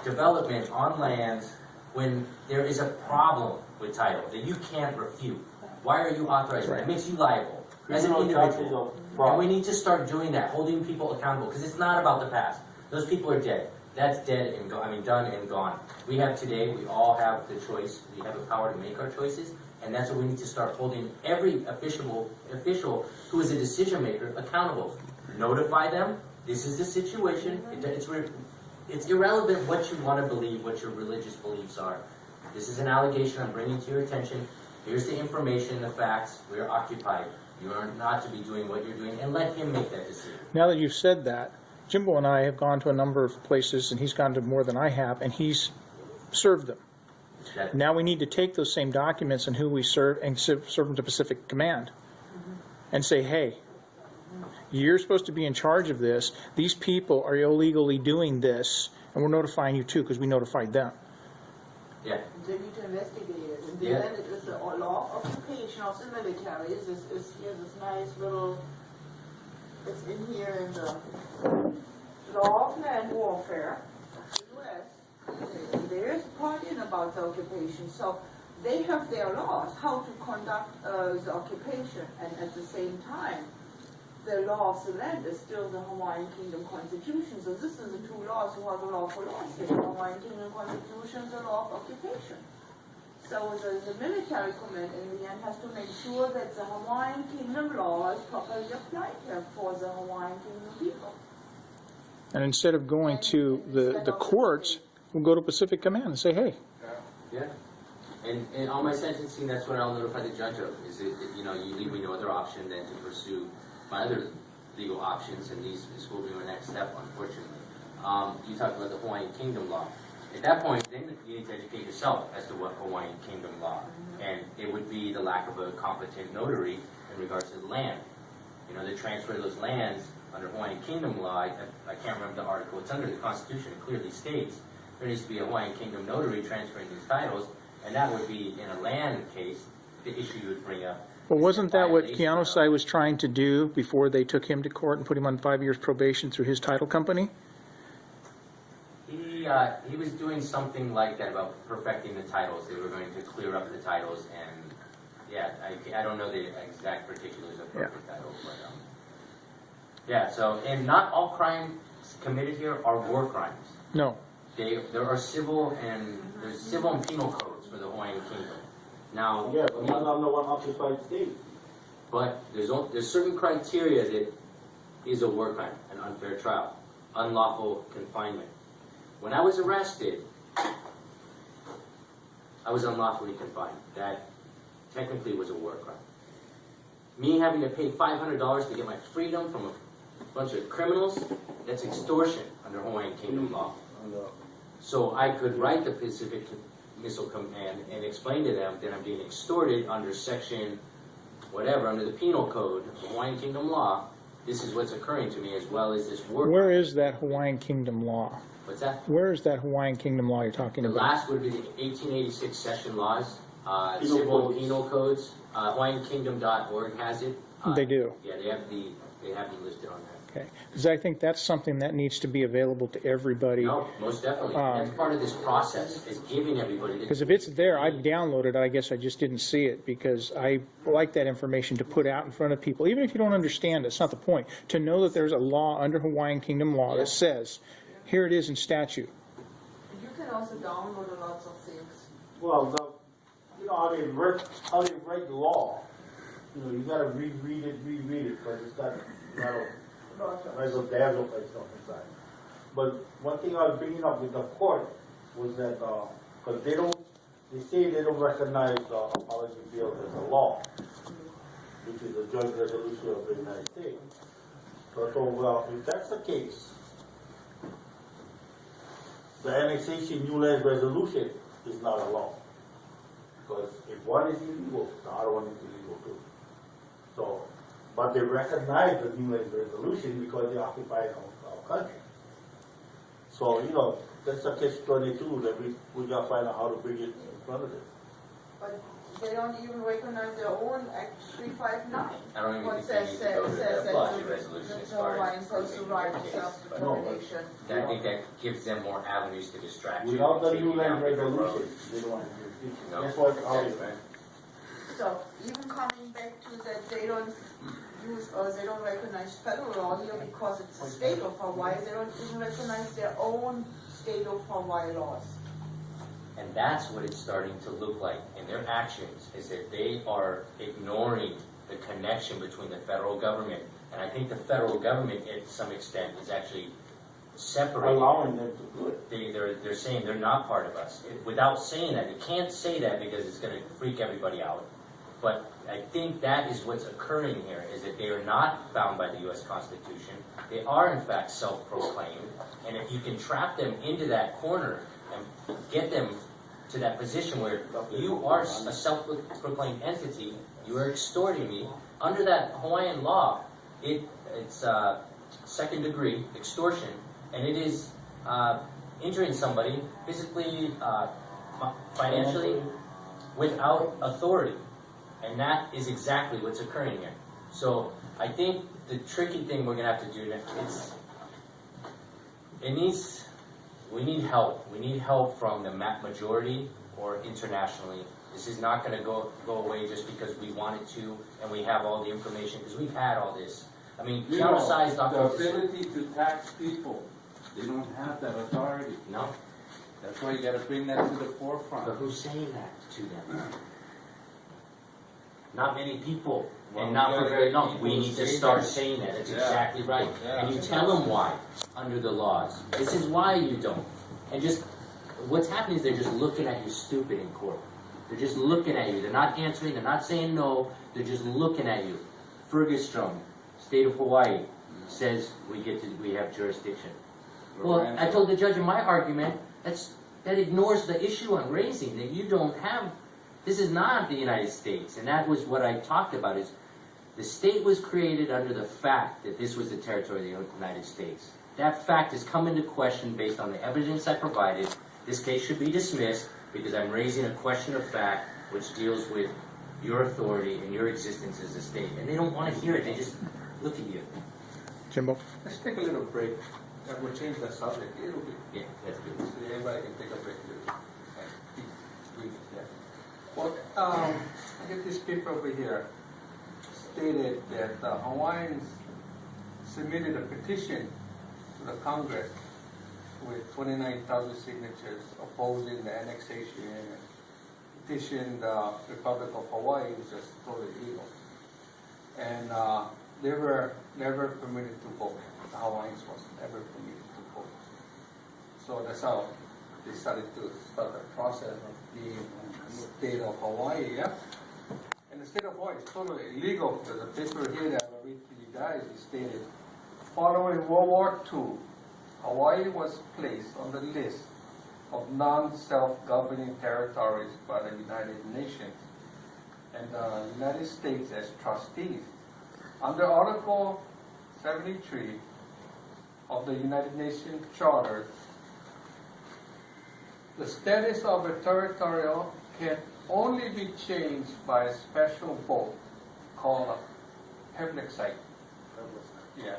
development on lands when there is a problem with title that you can't refute? Why are you authorizing that? It makes you liable as an Criminal charges individual. of And fraud. we need to start doing that, holding people accountable, because it's not about the past. Those people are dead. That's dead and done and gone. We have today, we all have the choice, we have the power to make our choices, and that's what we need to start holding every official who is a decision maker accountable. Notify them, this is the situation, it's irrelevant what you want to believe, what your religious beliefs are. This is an allegation I'm bringing to your attention. Here's the information, the facts, we're occupied. You are not to be doing what you're doing, and let him make that decision. Now that you've said that, Jimbo and I have gone to a number of places, and he's gone to more than I have, and he's served them. That- Now we need to take those same documents and who we serve and serve them to Pacific Command and say, hey, you're supposed to be in charge of this. These people are illegally doing this, and we're notifying you too because we notified them. Yeah, They need to investigate it. And Yeah. then it is the law of occupation of the military. Is here this nice little, it's in here in the law of land warfare, U.S. And there is part in about the occupation. So they have their laws, how to conduct the occupation. And at the same time, the law of the land is still the Hawaiian Kingdom Constitution. So this is the two laws who are the lawful laws. The Hawaiian Kingdom Constitution, the law of occupation. So the military command in the end has to make sure that the Hawaiian Kingdom law is properly applied here for the Hawaiian Kingdom people. And instead of going to the courts, we'll go to Pacific Command and say, hey, yeah. And on my sentencing, that's what I'll notify the judge of, is that, you know, you leave me no other option than to pursue my other legal options, and this will be my next step, unfortunately. You talked about the Hawaiian Kingdom law. At that point, then you need to educate yourself as to what Hawaiian Kingdom law, and it would be the lack of a competent notary in regards to the land. You know, the transfer of those lands under Hawaiian Kingdom law, I can't remember the article, it's under the Constitution, it clearly states there needs to be a Hawaiian Kingdom notary transferring these titles, and that would be, in a land case, the issue you would bring up. well, wasn't that what Violation Keanu of- Sai was trying to do before they took him to court and put him on 5 years probation through his title company? He was doing something like that about perfecting the titles. They were going to clear up the titles, and yeah, I don't know the exact particulars of perfect title, but Yeah, so, and not all crimes committed here are war crimes. No. There are civil and, there's civil and penal codes for the Hawaiian Kingdom. Now, Yeah, but not under one occupied state. but there's certain criteria that is a war crime, an unfair trial, unlawful confinement. When I was arrested, I was unlawfully confined. That technically was a war crime. Me having to pay $500 to get my freedom from a bunch of criminals, that's extortion under Hawaiian Kingdom law. So I could write the Pacific Missile Command and explain to them that I'm being extorted under section whatever, under the penal code of Hawaiian Kingdom law. This is what's occurring to me, as well as this war. Where is that Hawaiian Kingdom law? What's that? Where is that Hawaiian Kingdom law you're talking The about? last would be the 1886 session laws, Penal civil codes. penal codes. HawaiianKingdom.org has it. They do. Yeah, they have me listed on that. Okay, because I think that's something that needs to be available to everybody. No, most definitely. That's part of this process, is giving everybody. Because if it's there, I've downloaded it, I guess I just didn't see it, because I like that information to put out in front of people, even if you don't understand it, it's not the point, to know that there's a law under Hawaiian Kingdom law that says, here it is in statute. You can also download lots of things. Well, you know how they write the law. You know, you gotta reread it, because it's got, you know, razzle dazzle like stuff inside. But one thing I was bringing up with the court was that, because they say they don't recognize the apology bill as a law, which is a joint resolution of the United States. So, if that's the case, the annexation new land resolution is not a law. Because if one is illegal, the other one is illegal too. So, but they recognize the new land resolution because they occupy our country. So, you know, that's a catch-22 that we gotta find out how to bring it in front of them. But they don't even recognize their own Act 359. I don't even What think says they need to go to the apology that resolution as the far Hawaiian as supposed to proceeding right with the case. self-determination. I think that gives them more avenues to distract you. Without the taking new land down different resolution, roads. they don't want to do it. No. That's what how That's they right. So even coming back to that, they don't use or they don't recognize federal law here because it's the state of Hawaii. They don't even recognize their own state of Hawaii laws. And that's what it's starting to look like in their actions, is that they are ignoring the connection between the federal government. And I think the federal government, at some extent, is actually separating. allowing them to do it. They're saying they're not part of us. Without saying that, you can't say that because it's going to freak everybody out. But I think that is what's occurring here, is that they are not bound by the U.S. Constitution. They are, in fact, self-proclaimed. And if you can trap them into that corner and get them to that position where you are a self-proclaimed entity, you are extorting me, under that Hawaiian law, it's second degree extortion, and it is injuring somebody physically, financially, without authority. And that is exactly what's occurring here. So I think the tricky thing we're going to have to do next, we need help. We need help from the majority or internationally. This is not going to go away just because we wanted to and we have all the information, because we've had all this. I mean, You counter-sized know, the documentation. ability to tax people, they don't have that authority. No, That's why you gotta bring that to the but forefront. who's saying that to them? Not many people, Well, and not we for gotta very get long. people We to need to say start that. saying that. That's Yeah. exactly right. Yeah. And you tell them why under the laws. This is why you don't. And just what's happening is they're just looking at you stupid in court. They're just looking at you. They're not answering. They're not saying no. They're just looking at you. Fergusstrom, state of Hawaii, says we have jurisdiction. Well, I told the judge in my argument that ignores the issue I'm raising, that you don't have. This is not the United States, and that was what I talked about. Is the state was created under the fact that this was the territory of the United States. That fact has come into question based on the evidence I provided. This case should be dismissed because I'm raising a question of fact which deals with your authority and your existence as a state. And they don't want to hear it. They just look at you. Jimbo? Let's take a little break. That will change the subject a little bit. Yeah, that's good. So everybody can take a break. Well, I get this paper over here stated that the Hawaiians submitted a petition to the Congress with 29,000 signatures opposing the annexation, and petitioned the Republic of Hawaii, which is totally illegal. And they were never permitted to vote. The Hawaiians was never permitted to vote. So that's how they started to start the process of being the state of Hawaii, yeah? And the state of Hawaii is totally illegal. There's a paper here that I'll read to you guys. It stated, following World War II, Hawaii was placed on the list of non-self-governing territories by the United Nations and the United States as trustees. Under Article 73 of the United Nations Charter, the status of a territorial can only be changed by a special vote called a plebiscite. Yeah.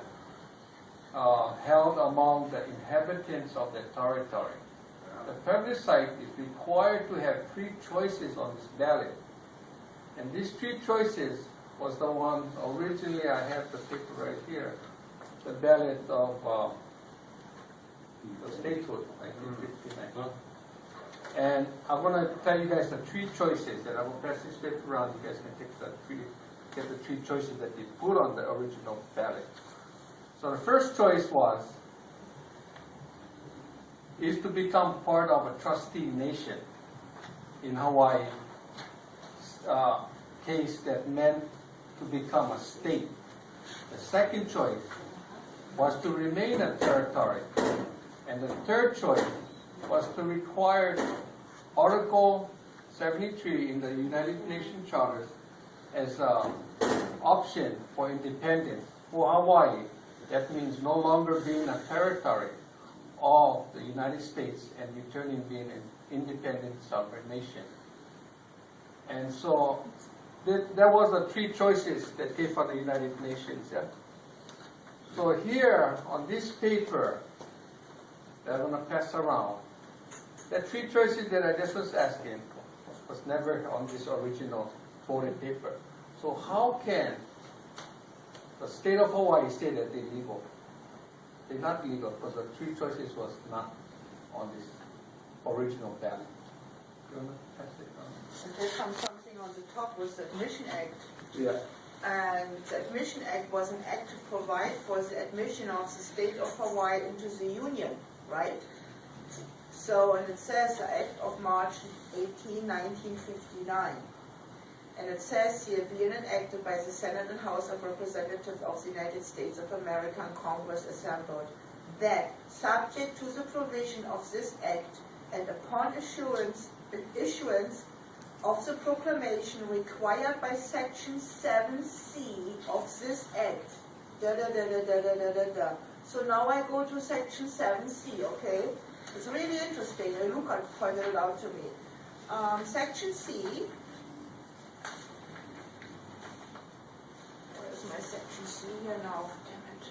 Held among the inhabitants of the territory. The plebiscite is required to have 3 choices on this ballot. And these 3 choices was the one, originally I have the paper right here, the ballot of the statehood, 1959. And I'm going to tell you guys the 3 choices, and I will pass this paper around. You guys can get the 3 choices that they put on the original ballot. So the first choice is to become part of a trustee nation in Hawaii, case that meant to become a state. The second choice was to remain a territory. And the third choice was to require Article 73 in the United Nations Charter as an option for independence for Hawaii. That means no longer being a territory of the United States and returning being an independent sovereign nation. And so there was the 3 choices that came from the United Nations. Yeah? So here on this paper that I'm going to pass around, the 3 choices that I just was asking was never on this original voting paper. So how can the state of Hawaii say that they're legal? They're not legal because the 3 choices was not on this original ballot. You want to pass it on? And there's something on the top was the Admission Act. Yeah. And the Admission Act was an act to provide for the admission of the state of Hawaii into the Union, right? So, and it says the Act of March 18, 1959. And it says here, being enacted by the Senate and House of Representatives of the United States of America and Congress assembled, that, subject to the provision of this act, and upon issuance of the proclamation required by Section 7C of this act, So now I go to Section 7C, okay? It's really interesting. Luca pointed it out to me. Section C. Where's my Section C here now? Damn it.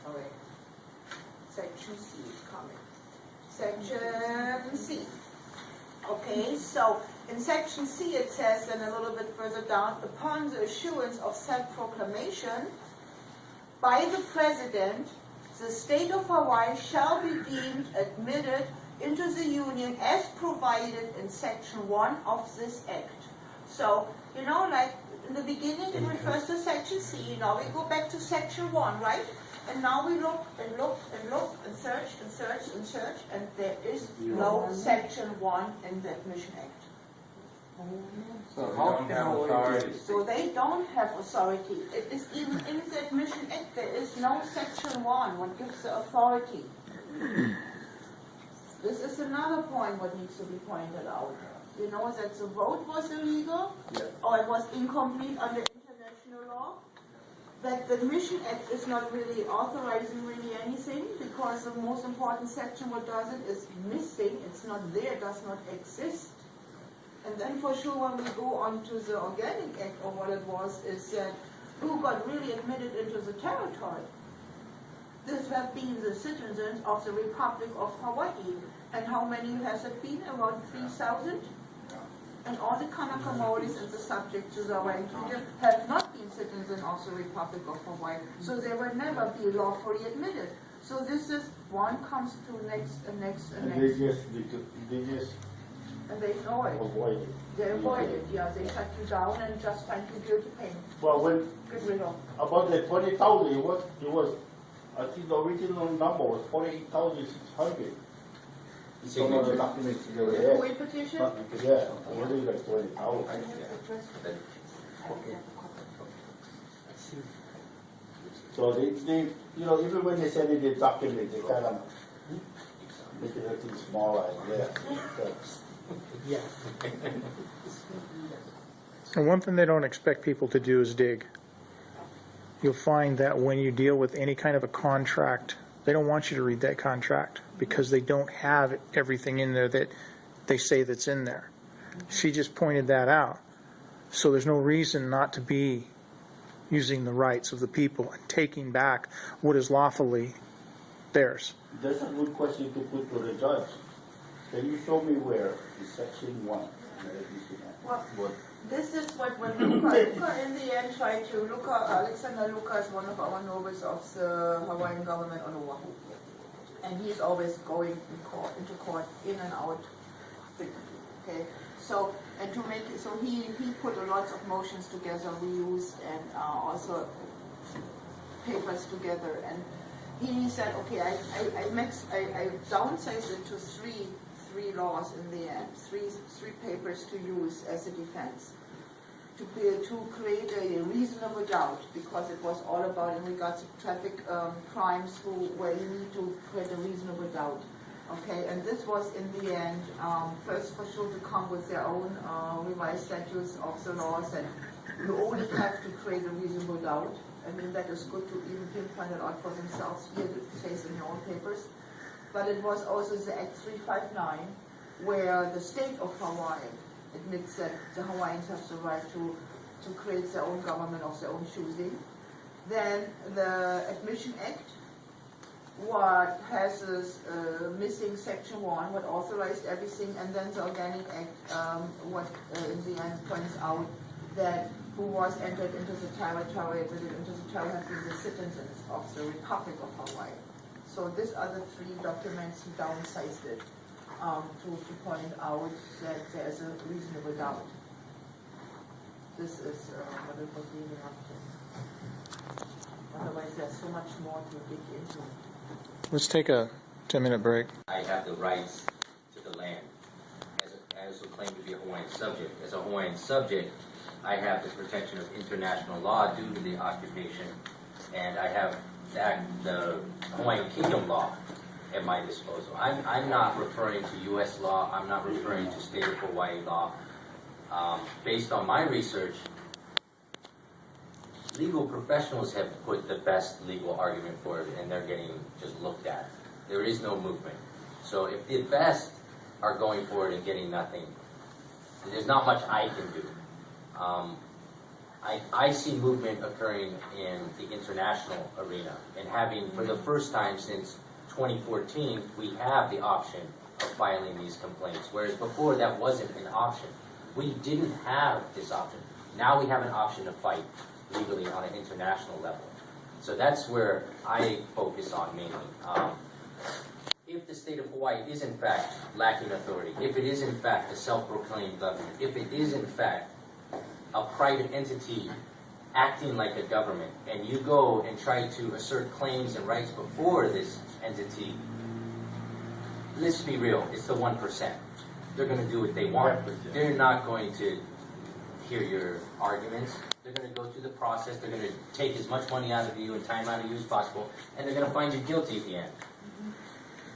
Sorry. Section C is coming. Section C. Okay, so in Section C it says, and a little bit further down, upon the issuance of said proclamation by the President, the state of Hawaii shall be deemed admitted into the Union as provided in Section 1 of this Act. So, you know, like in the beginning it refers to Section C, now we go back to Section 1, right? And now we look and look and look and search and search and search, and there is no Section 1 in the Admission Act. So how can authority? So they don't have authority. It is even in the Admission Act, there is no Section 1, what gives the authority. This is another point what needs to be pointed out. You know that the vote was illegal, or it was incomplete under international law. That the Admission Act is not really authorizing really anything, because the most important section what does it is missing, it's not there, it does not exist. And then for sure when we go on to the Organic Act, or what it was, is that who got really admitted into the territory? This have been the citizens of the Republic of Hawaii. And how many has it been? Around 3,000? And all the Kanaka Maoris and the subjects to the Hawaiian Kingdom have not been citizens of the Republic of Hawaii. So they will never be lawfully admitted. So this is, one comes to next and next and And next. they just And they know it. avoid it. They avoid it, yeah. They shut you down and just find you guilty payment. Well, when, Get rid of. about the 20,000, it was, I think the original number was 48,600. Some of the documents The together, Hawaii petition? yeah, only like 20,000. I have the address. I have the copy. So they, you know, even when they send in the document, they kind of make it a little smaller, yeah. So, Yeah. And one thing they don't expect people to do is dig. You'll find that when you deal with any kind of a contract, they don't want you to read that contract because they don't have everything in there that they say that's in there. She just pointed that out. So there's no reason not to be using the rights of the people and taking back what is lawfully theirs. that's a good question to put to the judge. Can you show me where is section 1? Well, this is what when Luca in the end tried to, Alexander Luca is one of our nobles of the Hawaiian government on Oahu. And he's always going into court, in and out, okay? So, and to make it, so he put a lot of motions together, reused, and also papers together. And he said, okay, I downsized it to three laws in the end, three papers to use as a defense. To create a reasonable doubt, because it was all about in regards to traffic crimes where you need to create a reasonable doubt. Okay, and this was in the end, first for sure to come with their own revised statutes of the laws, and you only have to create a reasonable doubt. I mean, that is good to even pinpoint it out for themselves here, it says in your own papers. But it was also the Act 359, where the state of Hawaii admits that the Hawaiians have the right to create their own government of their own choosing. Then the Admission Act, what has this missing section 1, what authorized everything, and then the Organic Act, what in the end points out that who was entered into the territory, have been the citizens of the Republic of Hawaii. So these are the three documents he downsized it to point out that there's a reasonable doubt. This is what it was leading up to. Otherwise, there's so much more to dig into. Let's take a 10-minute break. I have the rights to the land as a claim to be a Hawaiian subject. As a Hawaiian subject, I have the protection of international law due to the occupation, and I have the Hawaiian Kingdom law at my disposal. I'm not referring to U.S. law. I'm not referring to state of Hawaii law. Based on my research, legal professionals have put the best legal argument for it, and they're getting just looked at. There is no movement. So if the best are going for it and getting nothing, there's not much I can do. I see movement occurring in the international arena, and having, for the first time since 2014, we have the option of filing these complaints, whereas before that wasn't an option. We didn't have this option. Now we have an option to fight legally on an international level. So that's where I focus on mainly. If the state of Hawaii is in fact lacking authority, if it is in fact a self-proclaimed government, if it is in fact a private entity acting like a government, and you go and try to assert claims and rights before this entity, let's be real, it's the 1%. They're going to do what they want. They're not going to hear your arguments. They're going to go through the process. They're going to take as much money out of you and time out of you as possible, and they're going to find you guilty at the end.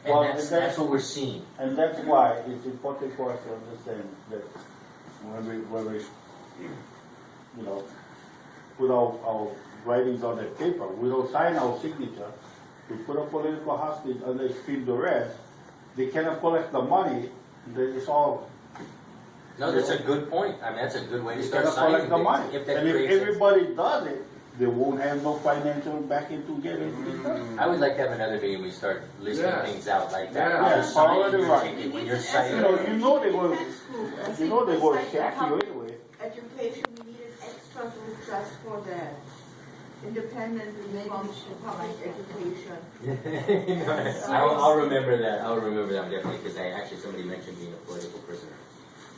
And Well, that's what we're seeing. And that's why it's important for us to understand that when we you know, put our writings on the paper, we don't sign our signature, we put a political hostage under extreme duress, they cannot collect the money, then it's all. No, that's a good point. I mean, that's a good way to They start cannot signing collect the things. money. If that And if creates a- everybody does it, they won't have no financial backing to get it done. I would like to have another meeting when we start listing Yeah. things out like that. Yeah. How to Yeah, sign follow the your right. ticket, when you're You signing. know they're going, You know they go besides the shack you public anyway. Education, we needed extra to just for that. Independent from public education. I'll remember that, definitely, because somebody mentioned being a political prisoner.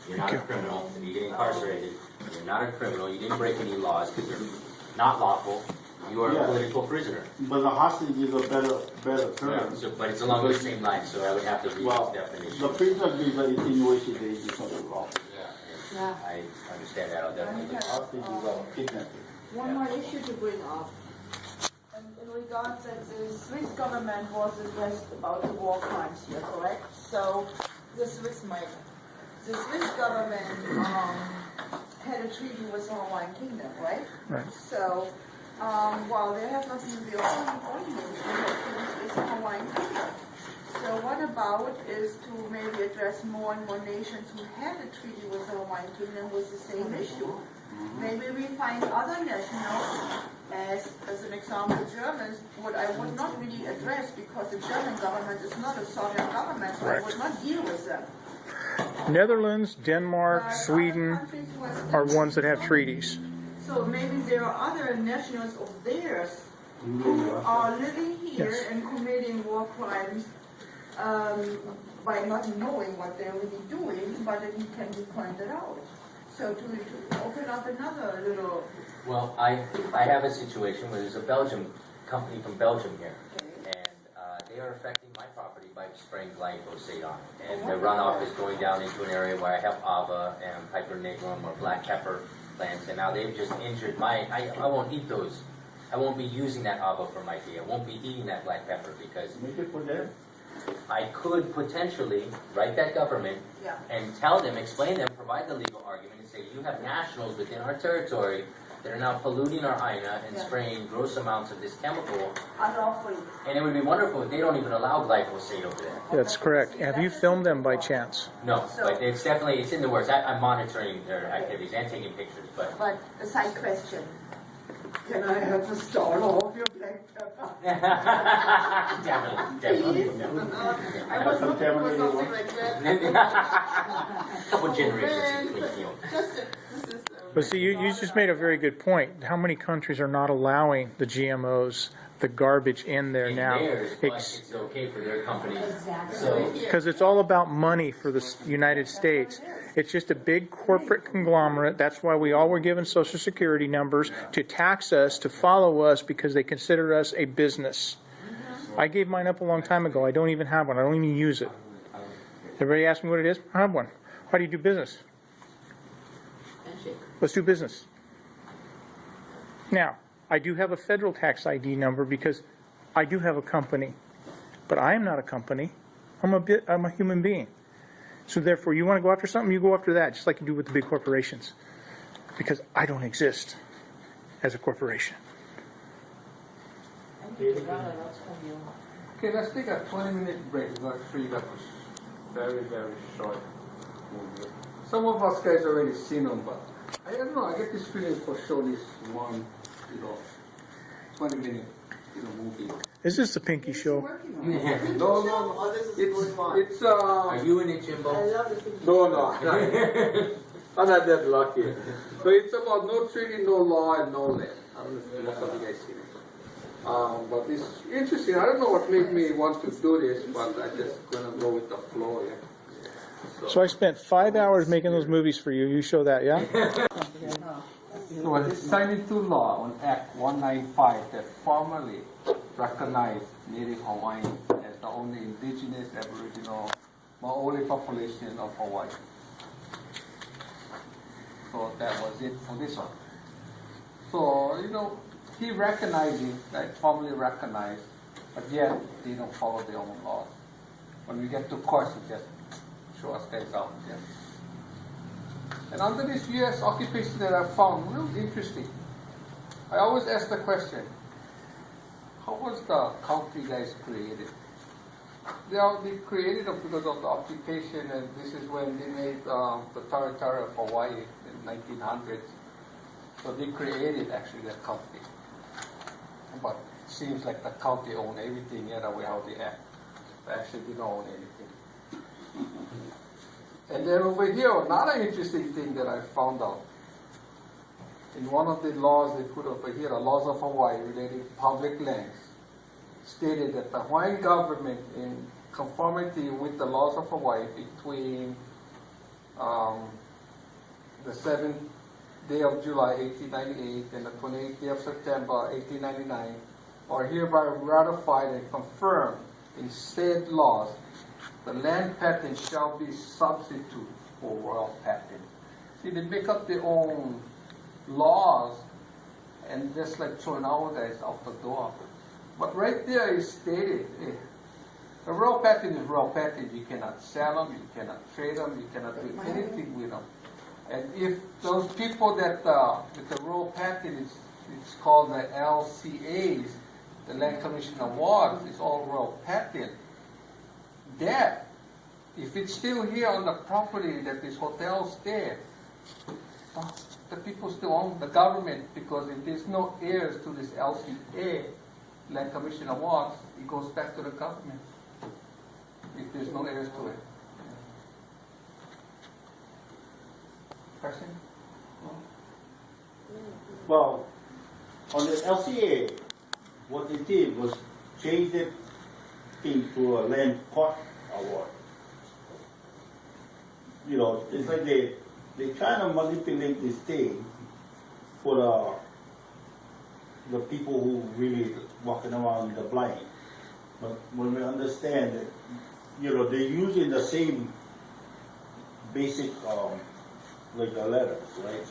You're not a criminal, and you get incarcerated, you're not a criminal, you didn't break any laws, because you're not lawful, you are a political prisoner. But the hostage is a better term. So, but it's along the same line, so I would have to read Well, this definition. the prisoner is the insinuation they did something wrong. Yeah. I understand that, I'll definitely. Hostage is a kidnapping. One more issue to bring up. In regards that the Swiss government was addressed about the war crimes here, correct? So the Swiss government had a treaty with the Hawaiian Kingdom, right? Right. So while they have not been the only nation that had treaties with the Hawaiian Kingdom. So what about is to maybe address more and more nations who had a treaty with the Hawaiian Kingdom with the same issue? Maybe we find other nationals, as an example, Germans, what I would not really address because the German government is not a sovereign government, so I would not deal with them. Netherlands, Denmark, But Sweden other countries who have are ones that have treaties. So maybe there are other nationals of theirs who are living here Yes. and committing war crimes by not knowing what they're really doing, but it can be pointed out. So to open up another little... Well, I have a situation where there's a Belgium company from Belgium here, and they are affecting my property by spraying glyphosate on it. And the runoff is going down into an area where I have ava and piper nigrum or black pepper plants, and now they've just injured I won't eat those. I won't be using that ava for my tea. I won't be eating that black pepper because Make it for them. I could potentially write that government Yeah. and tell them, explain them, provide the legal argument and say, you have nationals within our territory that are now polluting our aina and Yeah. spraying gross amounts of this chemical. Unlawfully. And it would be wonderful if they don't even allow glyphosate over there. That's correct. Have you filmed them by chance? No, but it's definitely, it's in the works. I'm monitoring their activities and taking pictures, but. But a side question. Can I have a star of your black pepper? Definitely. I was looking for something like that. Couple generations between you. But see, you just made a very good point. How many countries are not allowing the GMOs, the garbage in there In now? theirs, but it's okay for their companies. So, Because it's all about money for the United States. It's just a big corporate conglomerate. That's why we all were given Social Security numbers to tax us, to follow us, because they consider us a business. I gave mine up a long time ago. I don't even have one. I don't even use it. Everybody asks me what it is. I have one. How do you do business? Let's do business. Now, I do have a federal tax ID number because I do have a company. But I am not a company. I'm a human being. So therefore, you want to go after something, you go after that, just like you do with the big corporations. Because I don't exist as a corporation. Okay, let's take a 20-minute break. We're going to treat up a very, very short movie. Some of us guys already seen them, but I don't know, I get this feeling for sure this one, 20-minute, movie. Is this the Pinky Show? No. It's are you in it, Jimbo? No. I'm not that lucky. So it's about no treaty, no law, and no land. I don't know if most of you guys seen it. But it's interesting. I don't know what made me want to do this, but I just gonna go with the flow. Yeah. So I spent 5 hours making those movies for you. You show that, yeah? So it's signed into law on Act 195 that formally recognized Native Hawaiians as the only indigenous, Aboriginal, Maori population of Hawaii. So that was it for this one. So, he recognizing, like formally recognized, but yet they don't follow their own laws. When we get to court, it just show us guys out. Yeah. And under this U.S. occupation that I found real interesting, I always ask the question, how was the county guys created? They created it because of the occupation, and this is when they made the territory of Hawaii in 1900s. So they created actually the county. But it seems like the county owned everything, the way how they act. They actually didn't own anything. And then over here, another interesting thing that I found out. In one of the laws they put over here, the laws of Hawaii related to public lands, stated that the Hawaiian government, in conformity with the laws of Hawaii, between the 7th day of July 1898 and the 28th day of September 1899, are hereby ratified and confirmed in said laws. The land patent shall be substitute for royal patent. See, they make up their own laws and just like throw nowadays out the door. But right there is stated, the royal patent is royal patent. You cannot sell them, you cannot trade them, you cannot do anything with them. And if those people that with the royal patent, it's called the LCAs, the Land Commission Awards, it's all royal patent. That, if it's still here on the property that this hotel stay, the people still own the government, because if there's no heirs to this LCA, Land Commission Awards, it goes back to the government. If there's no heirs to it. Question? Well, on the LCA, what they did was change the thing to a land court award. You know, it's like they try to manipulate this thing for the people who really walking around in the blind. But when we understand that, you know, they're using the same basic, like the letters, right?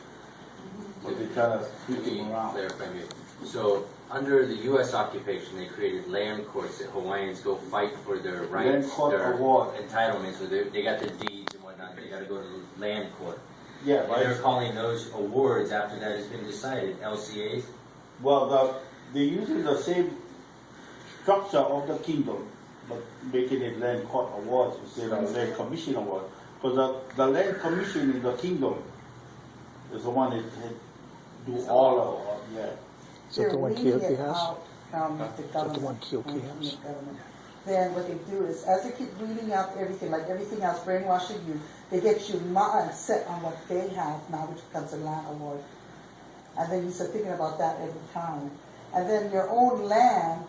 But they kind of switch them around. Clarify me. So, under the U.S. occupation, they created land courts that Hawaiians go fight for their rights, Land court their award. entitlements. So they got the deeds and whatnot. They got to go to the land court. Yeah, And they're right. calling those awards after that has been decided LCAs. Well, they're using the same structure of the kingdom, but making it land court awards instead of land commission award. Because the land commission in the kingdom is the one that do all of it, yeah. Is that the one They're reading Keoki it has? out from the Is that government. the one Keoki from has? the government. Then what they do is, as they keep reading out everything, like everything else, brainwashing you, they get you set on what they have now, which becomes a land award. And then you start thinking about that every time. And then your own land,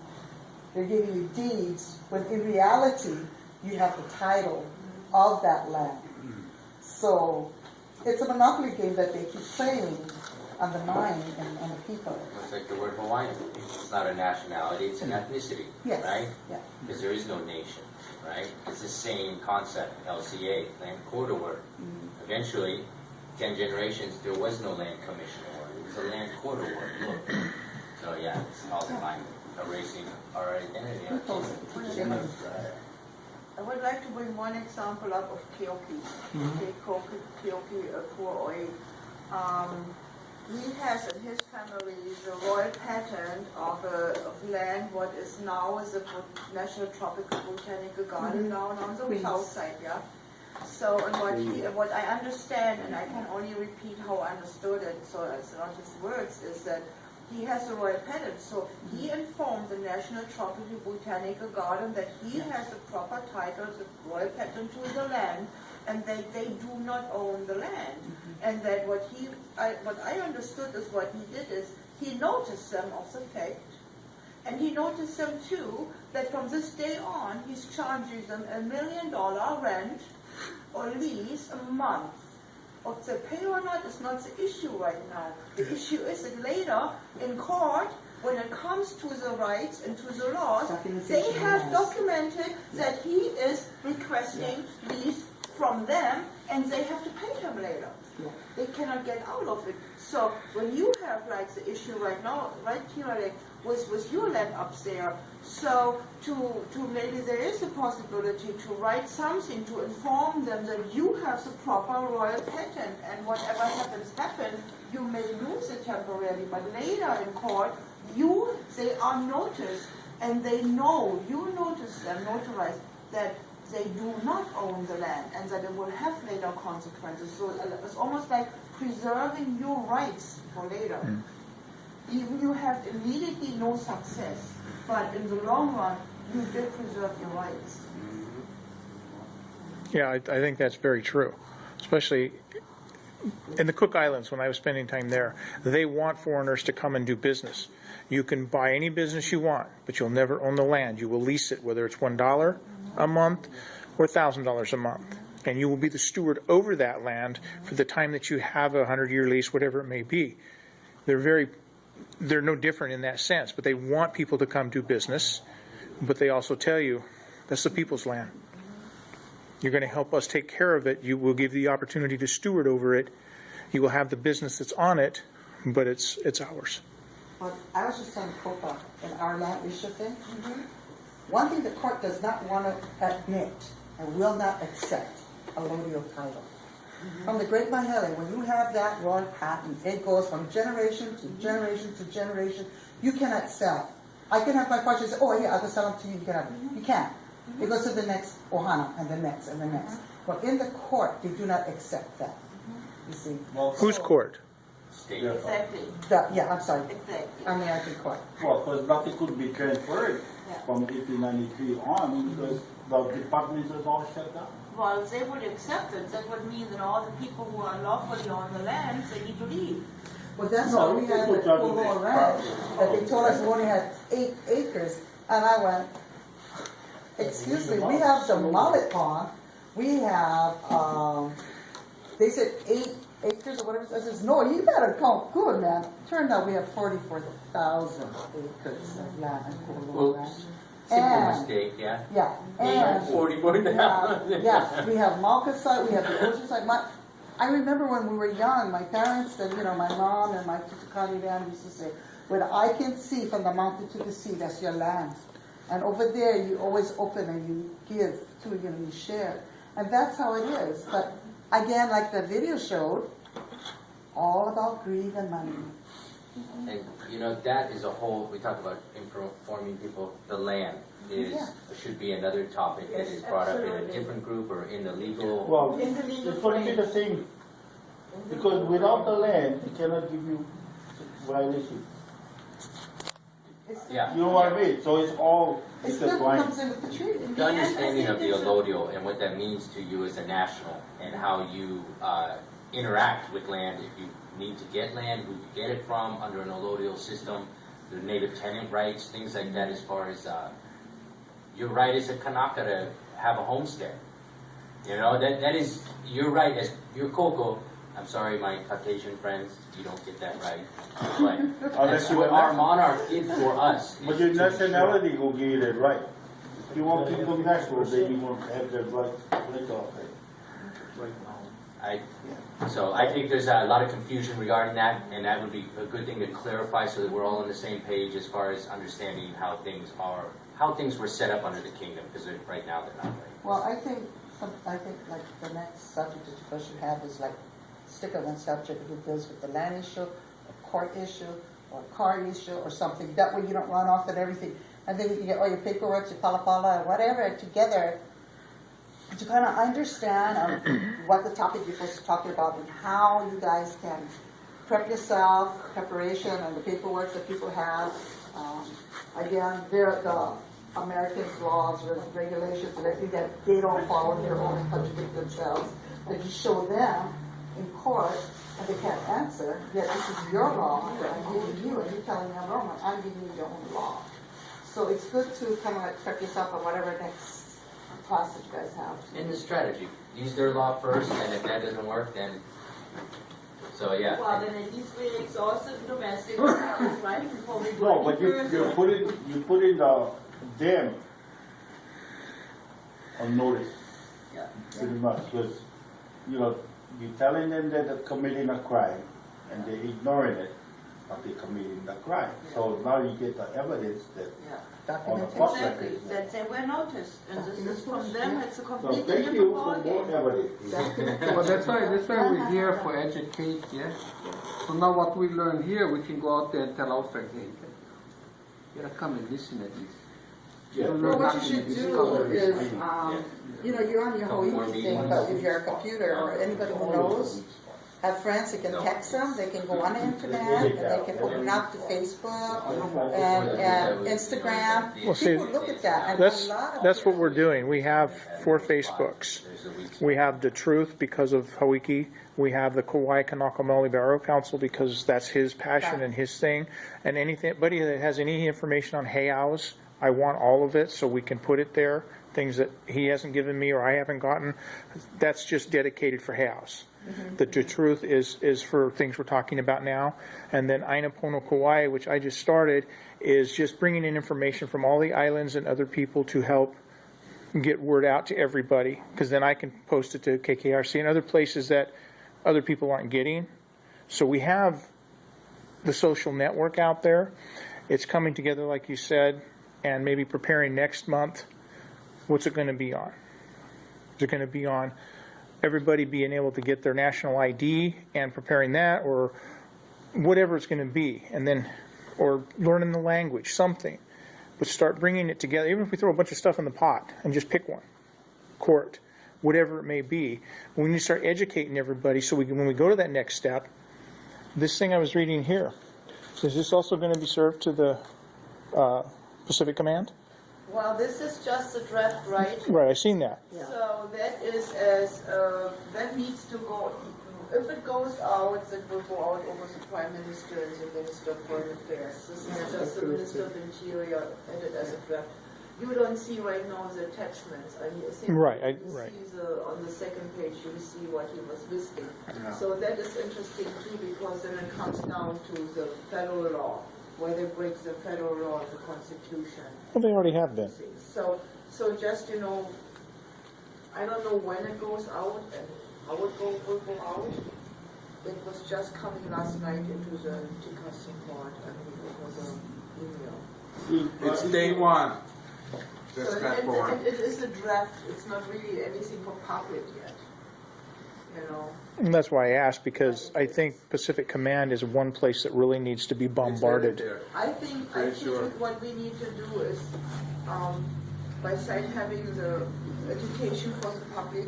they're giving you deeds, when in reality, you have the title of that land. So it's a monopoly game that they keep playing on the mind and on the people. It's like the word Hawaiian. It's not a nationality, it's an ethnicity, Yes. right? Yeah. Because there is no nation, right? It's the same concept, LCA, land court award. Eventually, 10 generations, there was no land commission award. It was a land court award. Look. So yeah, it's all about erasing our identity. I would like to bring one example up of Keoki. Keoki Pu'oi. He has in his family the royal patent of land what is now is a National Tropical Botanical Garden down on the south side, yeah. So, and what I understand, and I can only repeat how I understood it, so it's not his words, is that he has a royal patent. So he informed the National Tropical Botanical Garden that he has the proper title, the royal patent to the land, and they do not own the land. And that what I understood is what he did is he noticed them of the fact, and he noticed them too that from this day on he's charging them $1 million rent or lease a month. What they pay or not is not the issue right now. The issue is that later in court, when it comes to the rights and to the laws, they have documented that he is requesting these from them, and they have to pay him later. They cannot get out of it. So when you have like the issue right now, right here, like with your land up there, so to maybe there is a possibility to write something to inform them that you have the proper royal patent, and whatever happens, you may lose it temporarily, but later in court, they are noticed, and they know, you notice them, notarize, that they do not own the land, and that it will have later consequences. So it's almost like preserving your rights for later. Even you have immediately no success, but in the long run, you did preserve your rights. Yeah, I think that's very true, especially in the Cook Islands when I was spending time there. They want foreigners to come and do business. You can buy any business you want, but you'll never own the land. You will lease it, whether it's $1 a month or $1,000 a month. And you will be the steward over that land for the time that you have a 100-year lease, whatever it may be. They're no different in that sense, but they want people to come do business, but they also tell you, that's the people's land. You're going to help us take care of it. You will give the opportunity to steward over it. You will have the business that's on it, but it's ours. Well, I was just saying, Copa, in our land issue thing, one thing the court does not want to admit and will not accept a allodial title. From the Great Mahele, when you have that royal patent, it goes from generation to generation to generation. You cannot sell. I can have my question say, oh, yeah, I'll just sell them to you. You can have it. You can't. It goes to the next ohana and the next and the next. But in the court, they do not accept that. You see. Whose court? State. Exactly. I'm sorry. Exactly. American court. Well, because nothing could be transferred from 1893 on because the departments are all shut down. Well, if they would accept it, that would mean that all the people who are lawfully on the land, they need to leave. Well, that's No, why we this had is the what Polo Johnny Ranch, said. that they told us we only had 8 acres, and I went, excuse me, we have the mullet pond, we have, they said 8 acres or whatever, I says, no, you better count good, man. Turned out we have 44,000 acres of land in Polo Ranch. Simple And- mistake, yeah. Yeah, and 44,000. yeah, we have Malka site, we have the ocean site. I remember when we were young, my parents, my mom and my Tutukani dad used to say, what I can see from the mountain to the sea, that's your land. And over there, you always open and you give to, you share. And that's how it is. But again, like the video showed, all about greed and money. And that is a whole, we talk about informing people, the land should be another topic that is brought up in a different group or in the legal. Well, In the legal it's going to be the same, because without the land, it cannot give you violation. Yeah. You know what I mean? So it's all It still intertwined. comes in with the treaty. The understanding of the allodial and what that means to you as a national and how you interact with land if you need to get land, who you get it from under an allodial system, the native tenant rights, things like that as far as your right as a Kanaka to have a homestead. That is your right as your Koko. I'm sorry, my Caucasian friends, you don't get that right. But that's what our monarch did for us. But your nationality will give you that right. If you want to become national, then you want to have that right off it. So I think there's a lot of confusion regarding that, and that would be a good thing to clarify so that we're all on the same page as far as understanding how things were set up under the kingdom, because right now they're not right. Well, I think like the next subject that you first should have is like stick on one subject who deals with the land issue, a court issue, or a car issue, or something. That way you don't run off and everything. And then you can get all your paperwork, your pala, whatever together to kind of understand what the topic you're supposed to talk about and how you guys can prep yourself, preparation and the paperwork that people have. Again, the Americans' laws, regulations, and everything that they don't follow, their own contradict themselves. That you show them in court and they can't answer, yet this is your law that I'm giving you and you're telling me I'm wrong, I'm giving you your own law. So it's good to kind of like prep yourself on whatever next class that you guys have. In the strategy, use their law first, and if that doesn't work, then yeah. Well, then at least we exhausted domestic violence, right, before we go No, but any further. you put in them on notice. Yeah. Pretty much, because you're telling them that they're committing a crime, and they're ignoring it, but they're committing the crime. So now you get the evidence that on the court Exactly, record. that they were noticed, and this is from them, it's a So completely thank different you for ballgame. more evidence. Well, that's why we're here for educate, yeah? So now what we learn here, we can go out there and tell our friends, hey, you gotta come and listen at least. Yeah. Well, what you should do is, you're on your Couple more Hawaii thing, meetings. but if you're a computer or anybody who knows, have friends, they can text them, they can go on the internet, and they can open up to Facebook and Instagram. Well, see, People look at that, and That's a lot of that's what we're doing. We have 4 Facebooks. We have The Truth because of Hawiki. We have the Kauai Kanaka Maoli Barrow Council because that's his passion and his thing. And anybody that has any information on heiaus, I want all of it so we can put it there. Things that he hasn't given me or I haven't gotten, that's just dedicated for heiaus. The Truth is for things we're talking about now. And then Aina Pono Kauai, which I just started, is just bringing in information from all the islands and other people to help get word out to everybody, because then I can post it to KKRC and other places that other people aren't getting. So we have the social network out there. It's coming together, like you said, and maybe preparing next month. What's it going to be on? Is it going to be on everybody being able to get their national ID and preparing that, or whatever it's going to be, and then, or learning the language, something. But start bringing it together, even if we throw a bunch of stuff in the pot and just pick one, court, whatever it may be. We need to start educating everybody so we can, when we go to that next step, this thing I was reading here, is this also going to be served to the Pacific Command? Well, this is just a draft, right? Right, I've seen that. So that is that needs to go, if it goes out, it will go out over the Prime Minister and the Minister of Foreign Affairs. This is just the Minister of Interior added as a draft. You don't see right now the attachments. I think Right, you right. see on the second page, you see what he was listing. So that is interesting too, because then it comes down to the federal law, where they break the federal law of the Constitution. Well, they already have been. So just, I don't know when it goes out and how it will go out. It was just coming last night into the TICA support. I mean, it was an email. It's day one. Just So that form. it is a draft. It's not really anything for public yet. And that's why I asked, because I think Pacific Command is one place that really needs to be bombarded. I think what we need to do is, by side having the education for the public,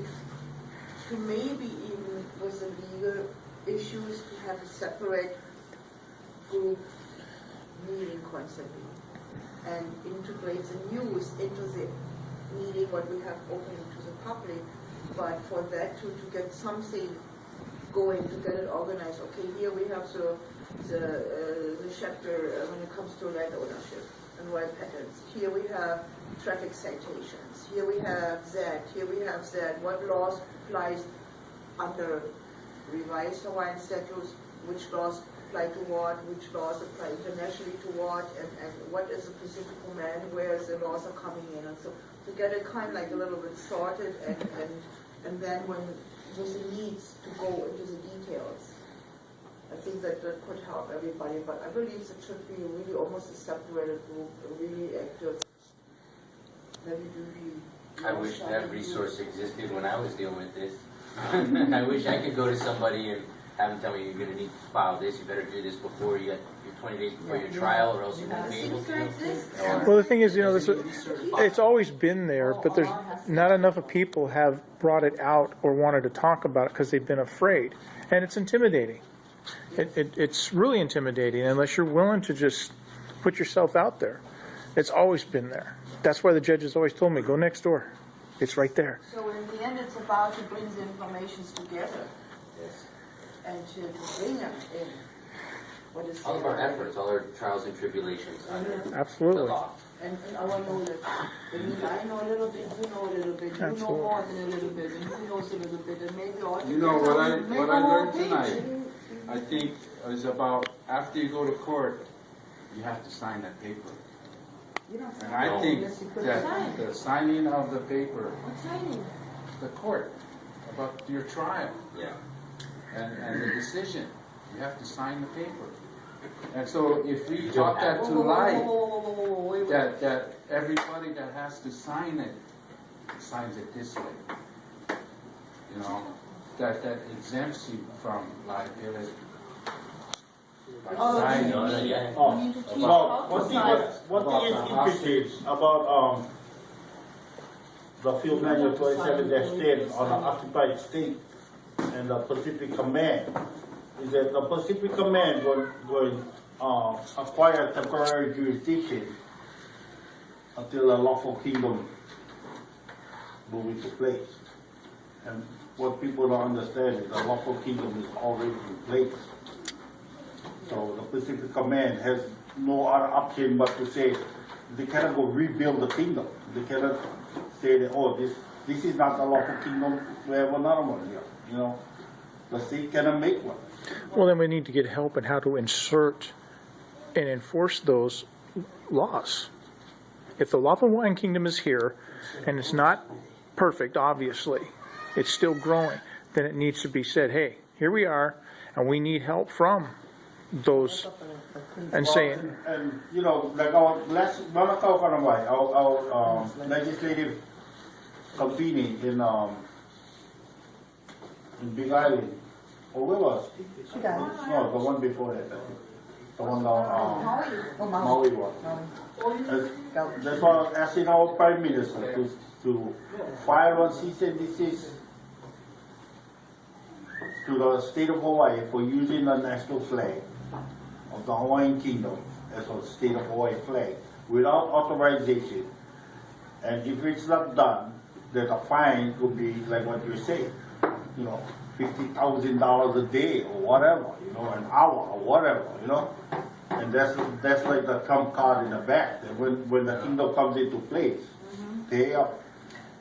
to maybe even with the legal issues, to have a separate group meeting constantly, and integrate the news into the meeting, what we have open to the public. But for that to get something going, to get it organized, okay, here we have the chapter when it comes to land ownership and right patterns. Here we have traffic citations. Here we have that. Here we have that. What laws applies under revised Hawaiian statutes? Which laws apply to what? Which laws apply internationally to what? And what is the Pacific Command? Where the laws are coming in? And so to get it kind of like a little bit sorted, and then when there's a needs to go into the details. I think that could help everybody, but I believe it should be really almost a separated group, a really active, heavy duty. I wish that resource existed when I was dealing with this. I wish I could go to somebody and have them tell me, you're going to need to file this, you better do this before you get your 20 days before your trial, or else you won't be able to. Well, the thing is, it's always been there, but there's not enough of people have brought it out or wanted to talk about it because they've been afraid. And it's intimidating. It's really intimidating unless you're willing to just put yourself out there. It's always been there. That's why the judges always told me, go next door. It's right there. So in the end, it's about to bring the informations together. Yes. And to bring them in. What is All of our efforts, all our trials and tribulations under the Absolutely. law. And our knowledge. I mean, I know a little bit, you know a little bit, you know Absolutely. more than a little bit, and who knows a little bit, and maybe all You know, what I make a whole learned page. tonight, I think, is about after you go to court, you have to sign that paper. You don't And sign I it think unless you put it that sign. the signing of the paper, What signing? the court, about your trial Yeah. and the decision, you have to sign the paper. And so if we You taught don't have that to life, that everybody that has to sign it signs it this way, that exempts you from liability. By signing. No, no, yeah. We need to teach Well, how to one thing sign. is interesting about the field manual 27 that states on an occupied state, and the Pacific Command, is that the Pacific Command will acquire temporary jurisdiction until the lawful kingdom move into place. And what people don't understand is the lawful kingdom is already in place. So the Pacific Command has no other option but to say they cannot go rebuild the kingdom. They cannot say that, oh, this is not the lawful kingdom, we have another one here, you know. The state cannot make one. Well, then we need to get help in how to insert and enforce those laws. If the Lawful Hawaiian Kingdom is here, and it's not perfect, obviously, it's still growing, then it needs to be said, hey, here we are, and we need help from those, and saying, And you know, like our legislative convening in Big Island, or where was it? No, the one before that, the one down Maui one. That's why I was asking our Prime Minister to file on cease and desist to the state of Hawaii for using the national flag of the Hawaiian Kingdom as a state of Hawaii flag without authorization. And if it's not done, then a fine could be like what you say, you know, $50,000 a day or whatever, you know, an hour or whatever, you know. And that's like the trump card in the back. That when the kingdom comes into place, pay up.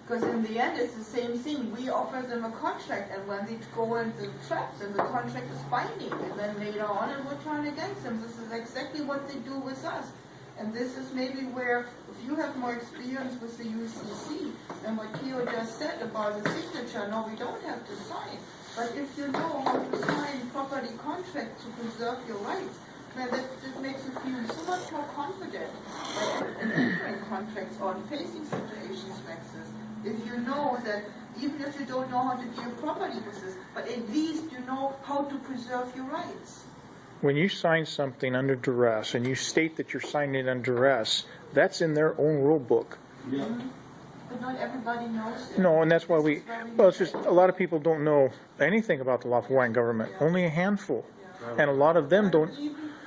Because in the end, it's the same thing. We offer them a contract, and when they go into traps, and the contract is binding, and then later on it will turn against them. This is exactly what they do with us. And this is maybe where, if you have more experience with the UCC, and what Keo just said about the signature, no, we don't have to sign. But if you know how to sign property contracts to preserve your rights, man, that makes you feel so much more confident in entering contracts or facing situations like this. If you know that, even if you don't know how to deal properly with this, but at least you know how to preserve your rights. when you sign something under duress and you state that you're signing it under duress, that's in their own rule book. Yeah. But not everybody knows it. No, and that's why well, it's just a lot of people don't know anything about the Lawful Hawaiian Government, only a handful. And a lot of them don't.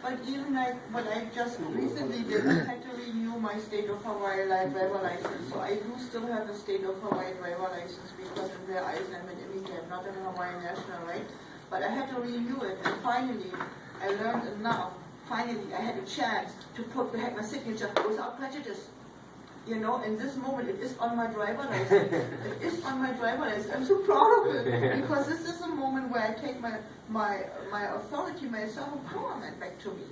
But even like what I just recently did, I had to renew my state of Hawaii driver license. So I do still have a state of Hawaii driver license because in their eyes I'm an immigrant, not a Hawaiian national, right? But I had to renew it, and finally I learned enough. Finally, I had a chance to put my signature without prejudice. You know, in this moment, it is on my driver license. It is on my driver license. I'm so proud of it because this is a moment where I take my authority, my self-empowerment back to me.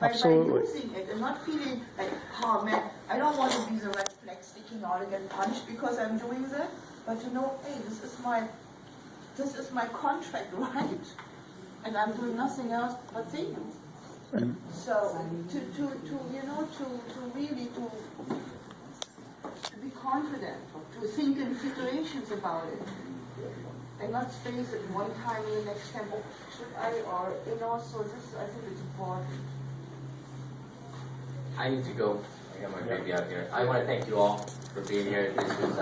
By using it and not feeling like, oh man, I don't want to be the red flag sticking out and get punched because I'm doing that. But to know, hey, this is my contract right, and I'm doing nothing else but savings. So to really be confident, to think in situations about it, and not face it one time and the next time, oh, should I, or, so this, I think it's important. I need to go. I got my baby out here. I want to thank you all for being here. This was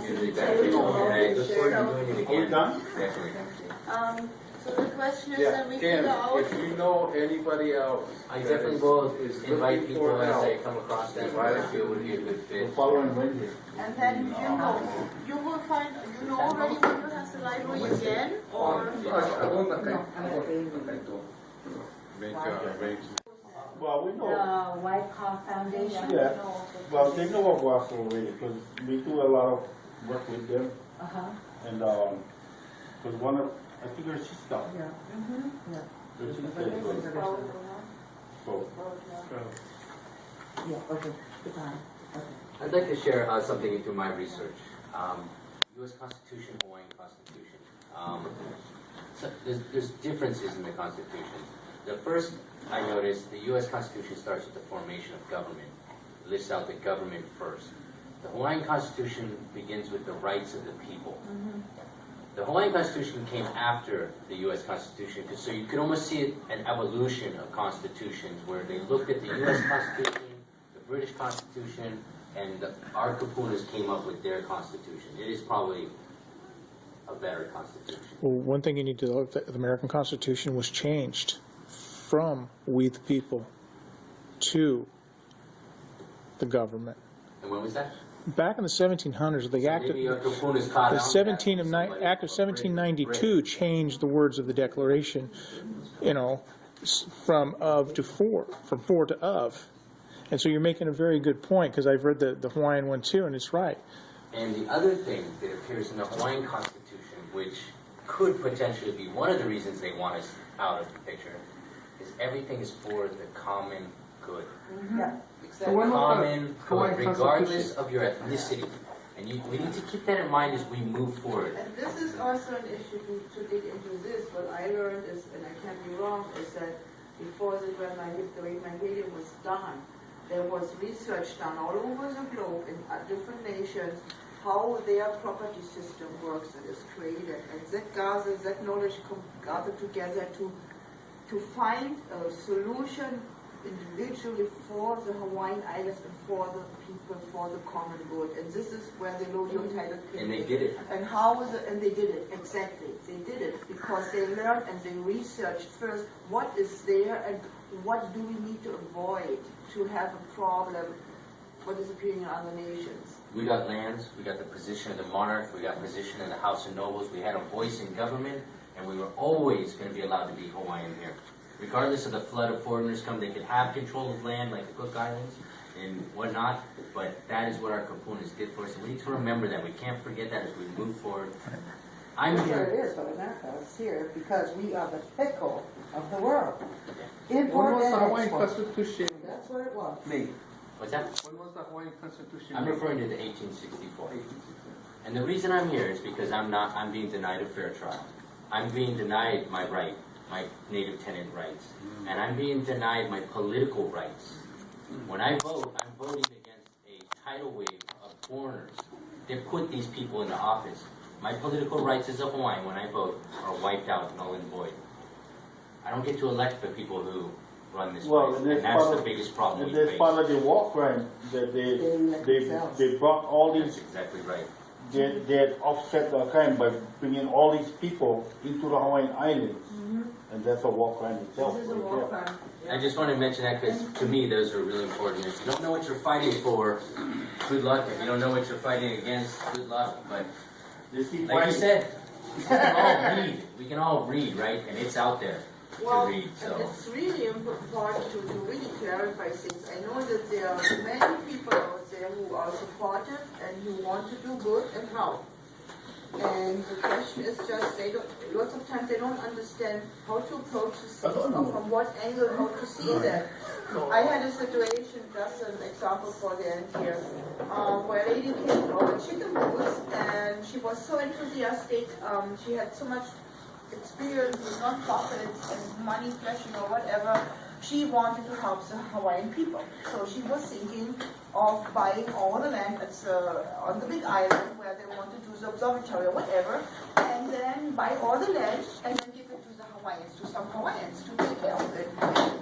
really beneficial, and I look forward to doing it again. Are we done? Definitely. So the question is Yeah, that we Ken, figure out. if you know anybody else. I definitely will invite people as I come across that I feel would be a good fit. Following Wendy. And then you will find, already when you have the library again, or? Well, we know. The White Claw Foundation? Yeah. Well, they know of us already because we do a lot of work with them. And because one of, I think her sister. Yeah. Her sister is good. So. Yeah, okay, goodbye. Okay. I'd like to share something into my research. U.S. Constitution, Hawaiian Constitution. So there's differences in the Constitution. The first I noticed, the U.S. Constitution starts with the formation of government. It lists out the government first. The Hawaiian Constitution begins with the rights of the people. The Hawaiian Constitution came after the U.S. Constitution, so you could almost see an evolution of constitutions where they looked at the U.S. Constitution, the British Constitution, and our kapunas came up with their constitution. It is probably a better constitution. Well, one thing you need to look at, the American Constitution was changed from we the people to the government. And when was that? Back in the 1700s, the Act of, Maybe your Capone is caught the out. 17 of Act of 1792 changed the words of the Declaration, you know, from of to for, from for to of. And so you're making a very good point, because I've read the Hawaiian one too, and it's right. And the other thing that appears in the Hawaiian Constitution, which could potentially be one of the reasons they want us out of the picture, is everything is for the common good. Yeah, So exactly. when was the Common Hawaiian good, regardless Constitution? of your ethnicity. And we need to keep that in mind as we move forward. And this is also an issue to dig into this. What I learned is, and I can't be wrong, is that before the Great Migrating was done, there was research done all over the globe in different nations how their property system works and is created. And that knowledge gathered together to find a solution individually for the Hawaiian Islands and for the people, for the common good. And this is where the Lodio title came And they in. did it. And how is it, and they did it, exactly. They did it because they learned and they researched first what is there and what do we need to avoid to have a problem, what is appearing in other nations. We got lands, we got the position of the monarch, we got position in the House of Nobles, we had a voice in government, and we were always going to be allowed to be Hawaiian here. Regardless of the flood of foreigners come, they could have control of land like the Cook Islands and whatnot, but that is what our kapunas did for us, and we need to remember that. We can't forget that as we move forward. I'm That's where here. it is, but America is here because we are the pickle of the world. When Import was the and Hawaiian export. Constitution That's what it was. made? What's that? When was the Hawaiian Constitution I'm made? referring to the 1864. And the reason I'm here is because I'm being denied a fair trial. I'm being denied my right, my native tenant rights. And I'm being denied my political rights. When I vote, I'm voting against a tidal wave of foreigners that put these people into office. My political rights as a Hawaiian, when I vote, are wiped out, null and void. I don't get to elect the people who run this Well, place, and and that's the biggest problem we That's face. part of the war crime, that they brought all That's these, exactly right. they had offset the crime by bringing all these people into the Hawaiian Islands. And that's a war crime itself. This is a right war there. crime. I just want to mention that because to me those are really important. If you don't know what you're fighting for, good luck. If you don't know what you're fighting against, good luck. But They keep like you fighting. said, we can all read. We can all read, right? And it's out there Well, to read. and So it's really important to really clarify things. I know that there are many people out there who are supportive and who want to do good and help. And the question is just, lots of times they don't understand how to approach the things or from what angle how to see that. I had a situation, just an example for the end here, where a lady came over chicken booths and she was so enthusiastic, she had so much experience with non-profits and money flashing or whatever. She wanted to help the Hawaiian people. So she was thinking of buying all the land on the big island where they want to do the observatory or whatever, and then buy all the land and then give it to the Hawaiians, to some Hawaiians to take care of it.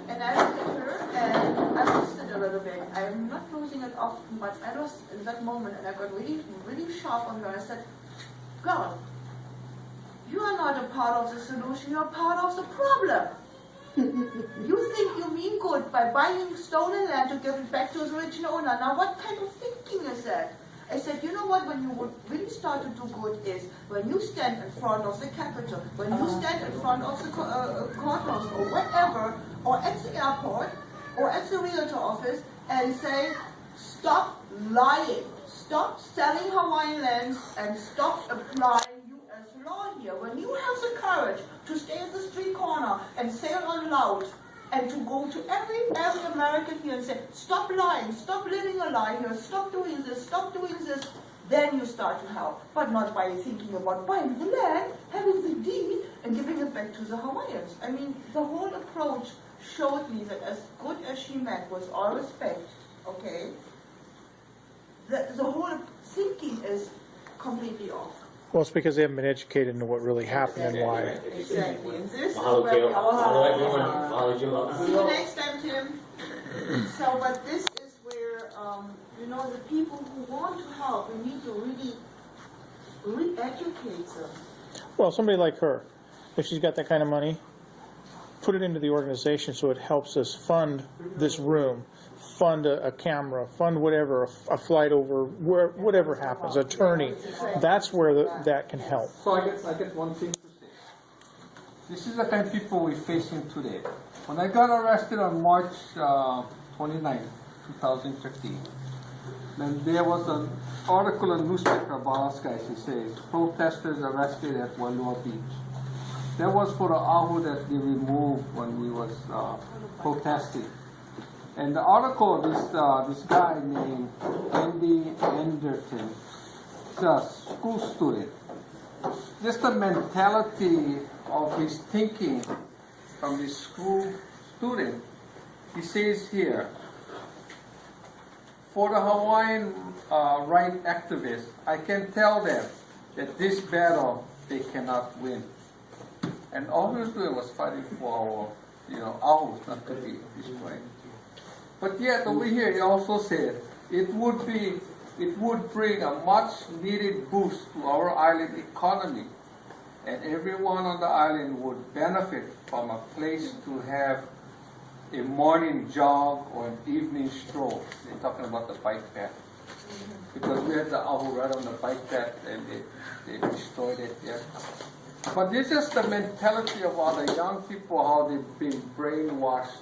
And I looked at her and I lost it a little bit. I'm not losing it off much. I lost in that moment and I got really, really sharp on her. I said, girl, you are not a part of the solution, you are part of the problem. You think you mean good by buying stolen land to give it back to the original owner. Now what kind of thinking is that? I said, you know what, when you would really start to do good is when you stand in front of the Capitol, when you stand in front of the courthouse or whatever, or at the airport, or at the realtor office, and say, stop lying, stop selling Hawaiian lands, and stop applying U.S. law here. When you have the courage to stay at the street corner and say it out loud, and to go to every American here and say, stop lying, stop living a lie here, stop doing this, then you start to help. But not by thinking about buying the land, having the deed, and giving it back to the Hawaiians. I mean, the whole approach showed me that as good as she meant, with all respect, okay, the whole thinking is completely off. Well, it's because they haven't been educated into what really happened and why. Exactly, and this is Mahalo, where we Kale. Mahalo, are. everyone. Mahalo, Jim. See you next time, Tim. So, but this is where, the people who want to help, we need to really re-educate them. Well, somebody like her, if she's got that kind of money, put it into the organization so it helps us fund this room, fund a camera, fund whatever, a flight over, whatever happens, attorney. That's where that can help. So I get one thing to say. This is the kind of people we're facing today. When I got arrested on March 29, 2015, then there was an article in the newspaper about us guys. It says, protesters arrested at Walua Beach. That was for the ahu that they removed when we was protesting. And the article, this guy named Andy Anderton, he's a school student. Just the mentality of his thinking from this school student. He says here, for the Hawaiian right activists, I can tell them that this battle they cannot win. And all he was doing was fighting for our, ahus not to be destroyed. But yet over here he also said it would bring a much needed boost to our island economy, and everyone on the island would benefit from a place to have a morning jog or an evening stroll. They're talking about the bike path. Because we had the ahu right on the bike path and they destroyed it, yeah. But this is the mentality of all the young people, how they've been brainwashed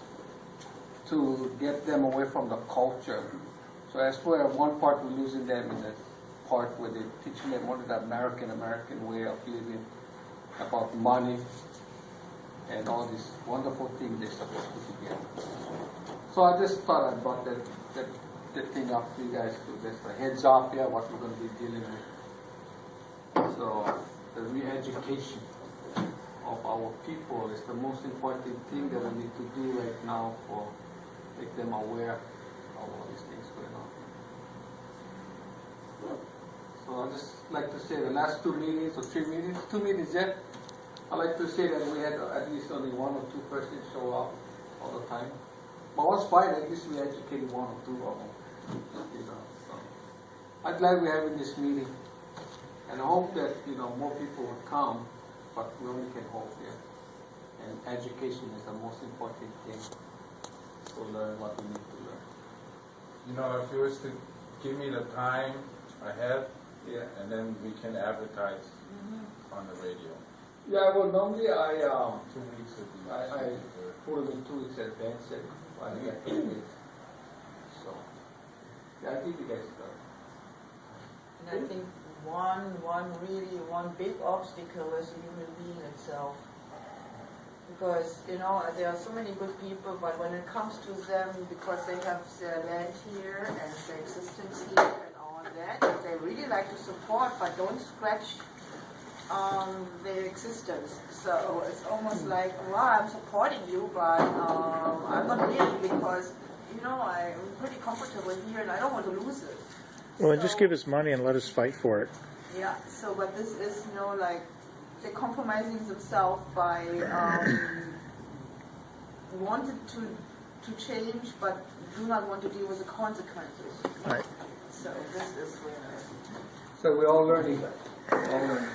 to get them away from the culture. So that's where one part we're losing them in the part where they're teaching them only the American way of living, about money and all these wonderful things they're supposed to get. So I just thought I brought that thing up for you guys to just a heads up here what we're going to be dealing with. So the re-education of our people is the most important thing that we need to do right now for make them aware of all these things going on. So I'd just like to say the last 2 meetings or 3 meetings, 2 meetings yet. I'd like to say that we had at least only 1 or 2 persons show up all the time. But what's fine, at least we educated 1 or 2 of them. So I'm glad we're having this meeting. And I hope that, more people will come, but we only can hope here. And education is the most important thing to learn what we need to learn. If you was to give me the time ahead, Yeah. and then we can advertise on the radio. Yeah, well, normally 2 weeks would be I put them in 2 weeks advance and I get 2 weeks. So, yeah, I think you guys got it. And I think one big obstacle is the human being itself. Because, there are so many good people, but when it comes to them, because they have their land here and their existence here and all that, they really like to support, but don't scratch their existence. So it's almost like, well, I'm supporting you, but I'm not really, because, I'm pretty comfortable here and I don't want to lose it. Well, just give us money and let us fight for it. Yeah, so but this is, like, they're compromising themselves by wanted to change, but do not want to deal with the consequences. Right. So this is where. So we're all learning. All learning.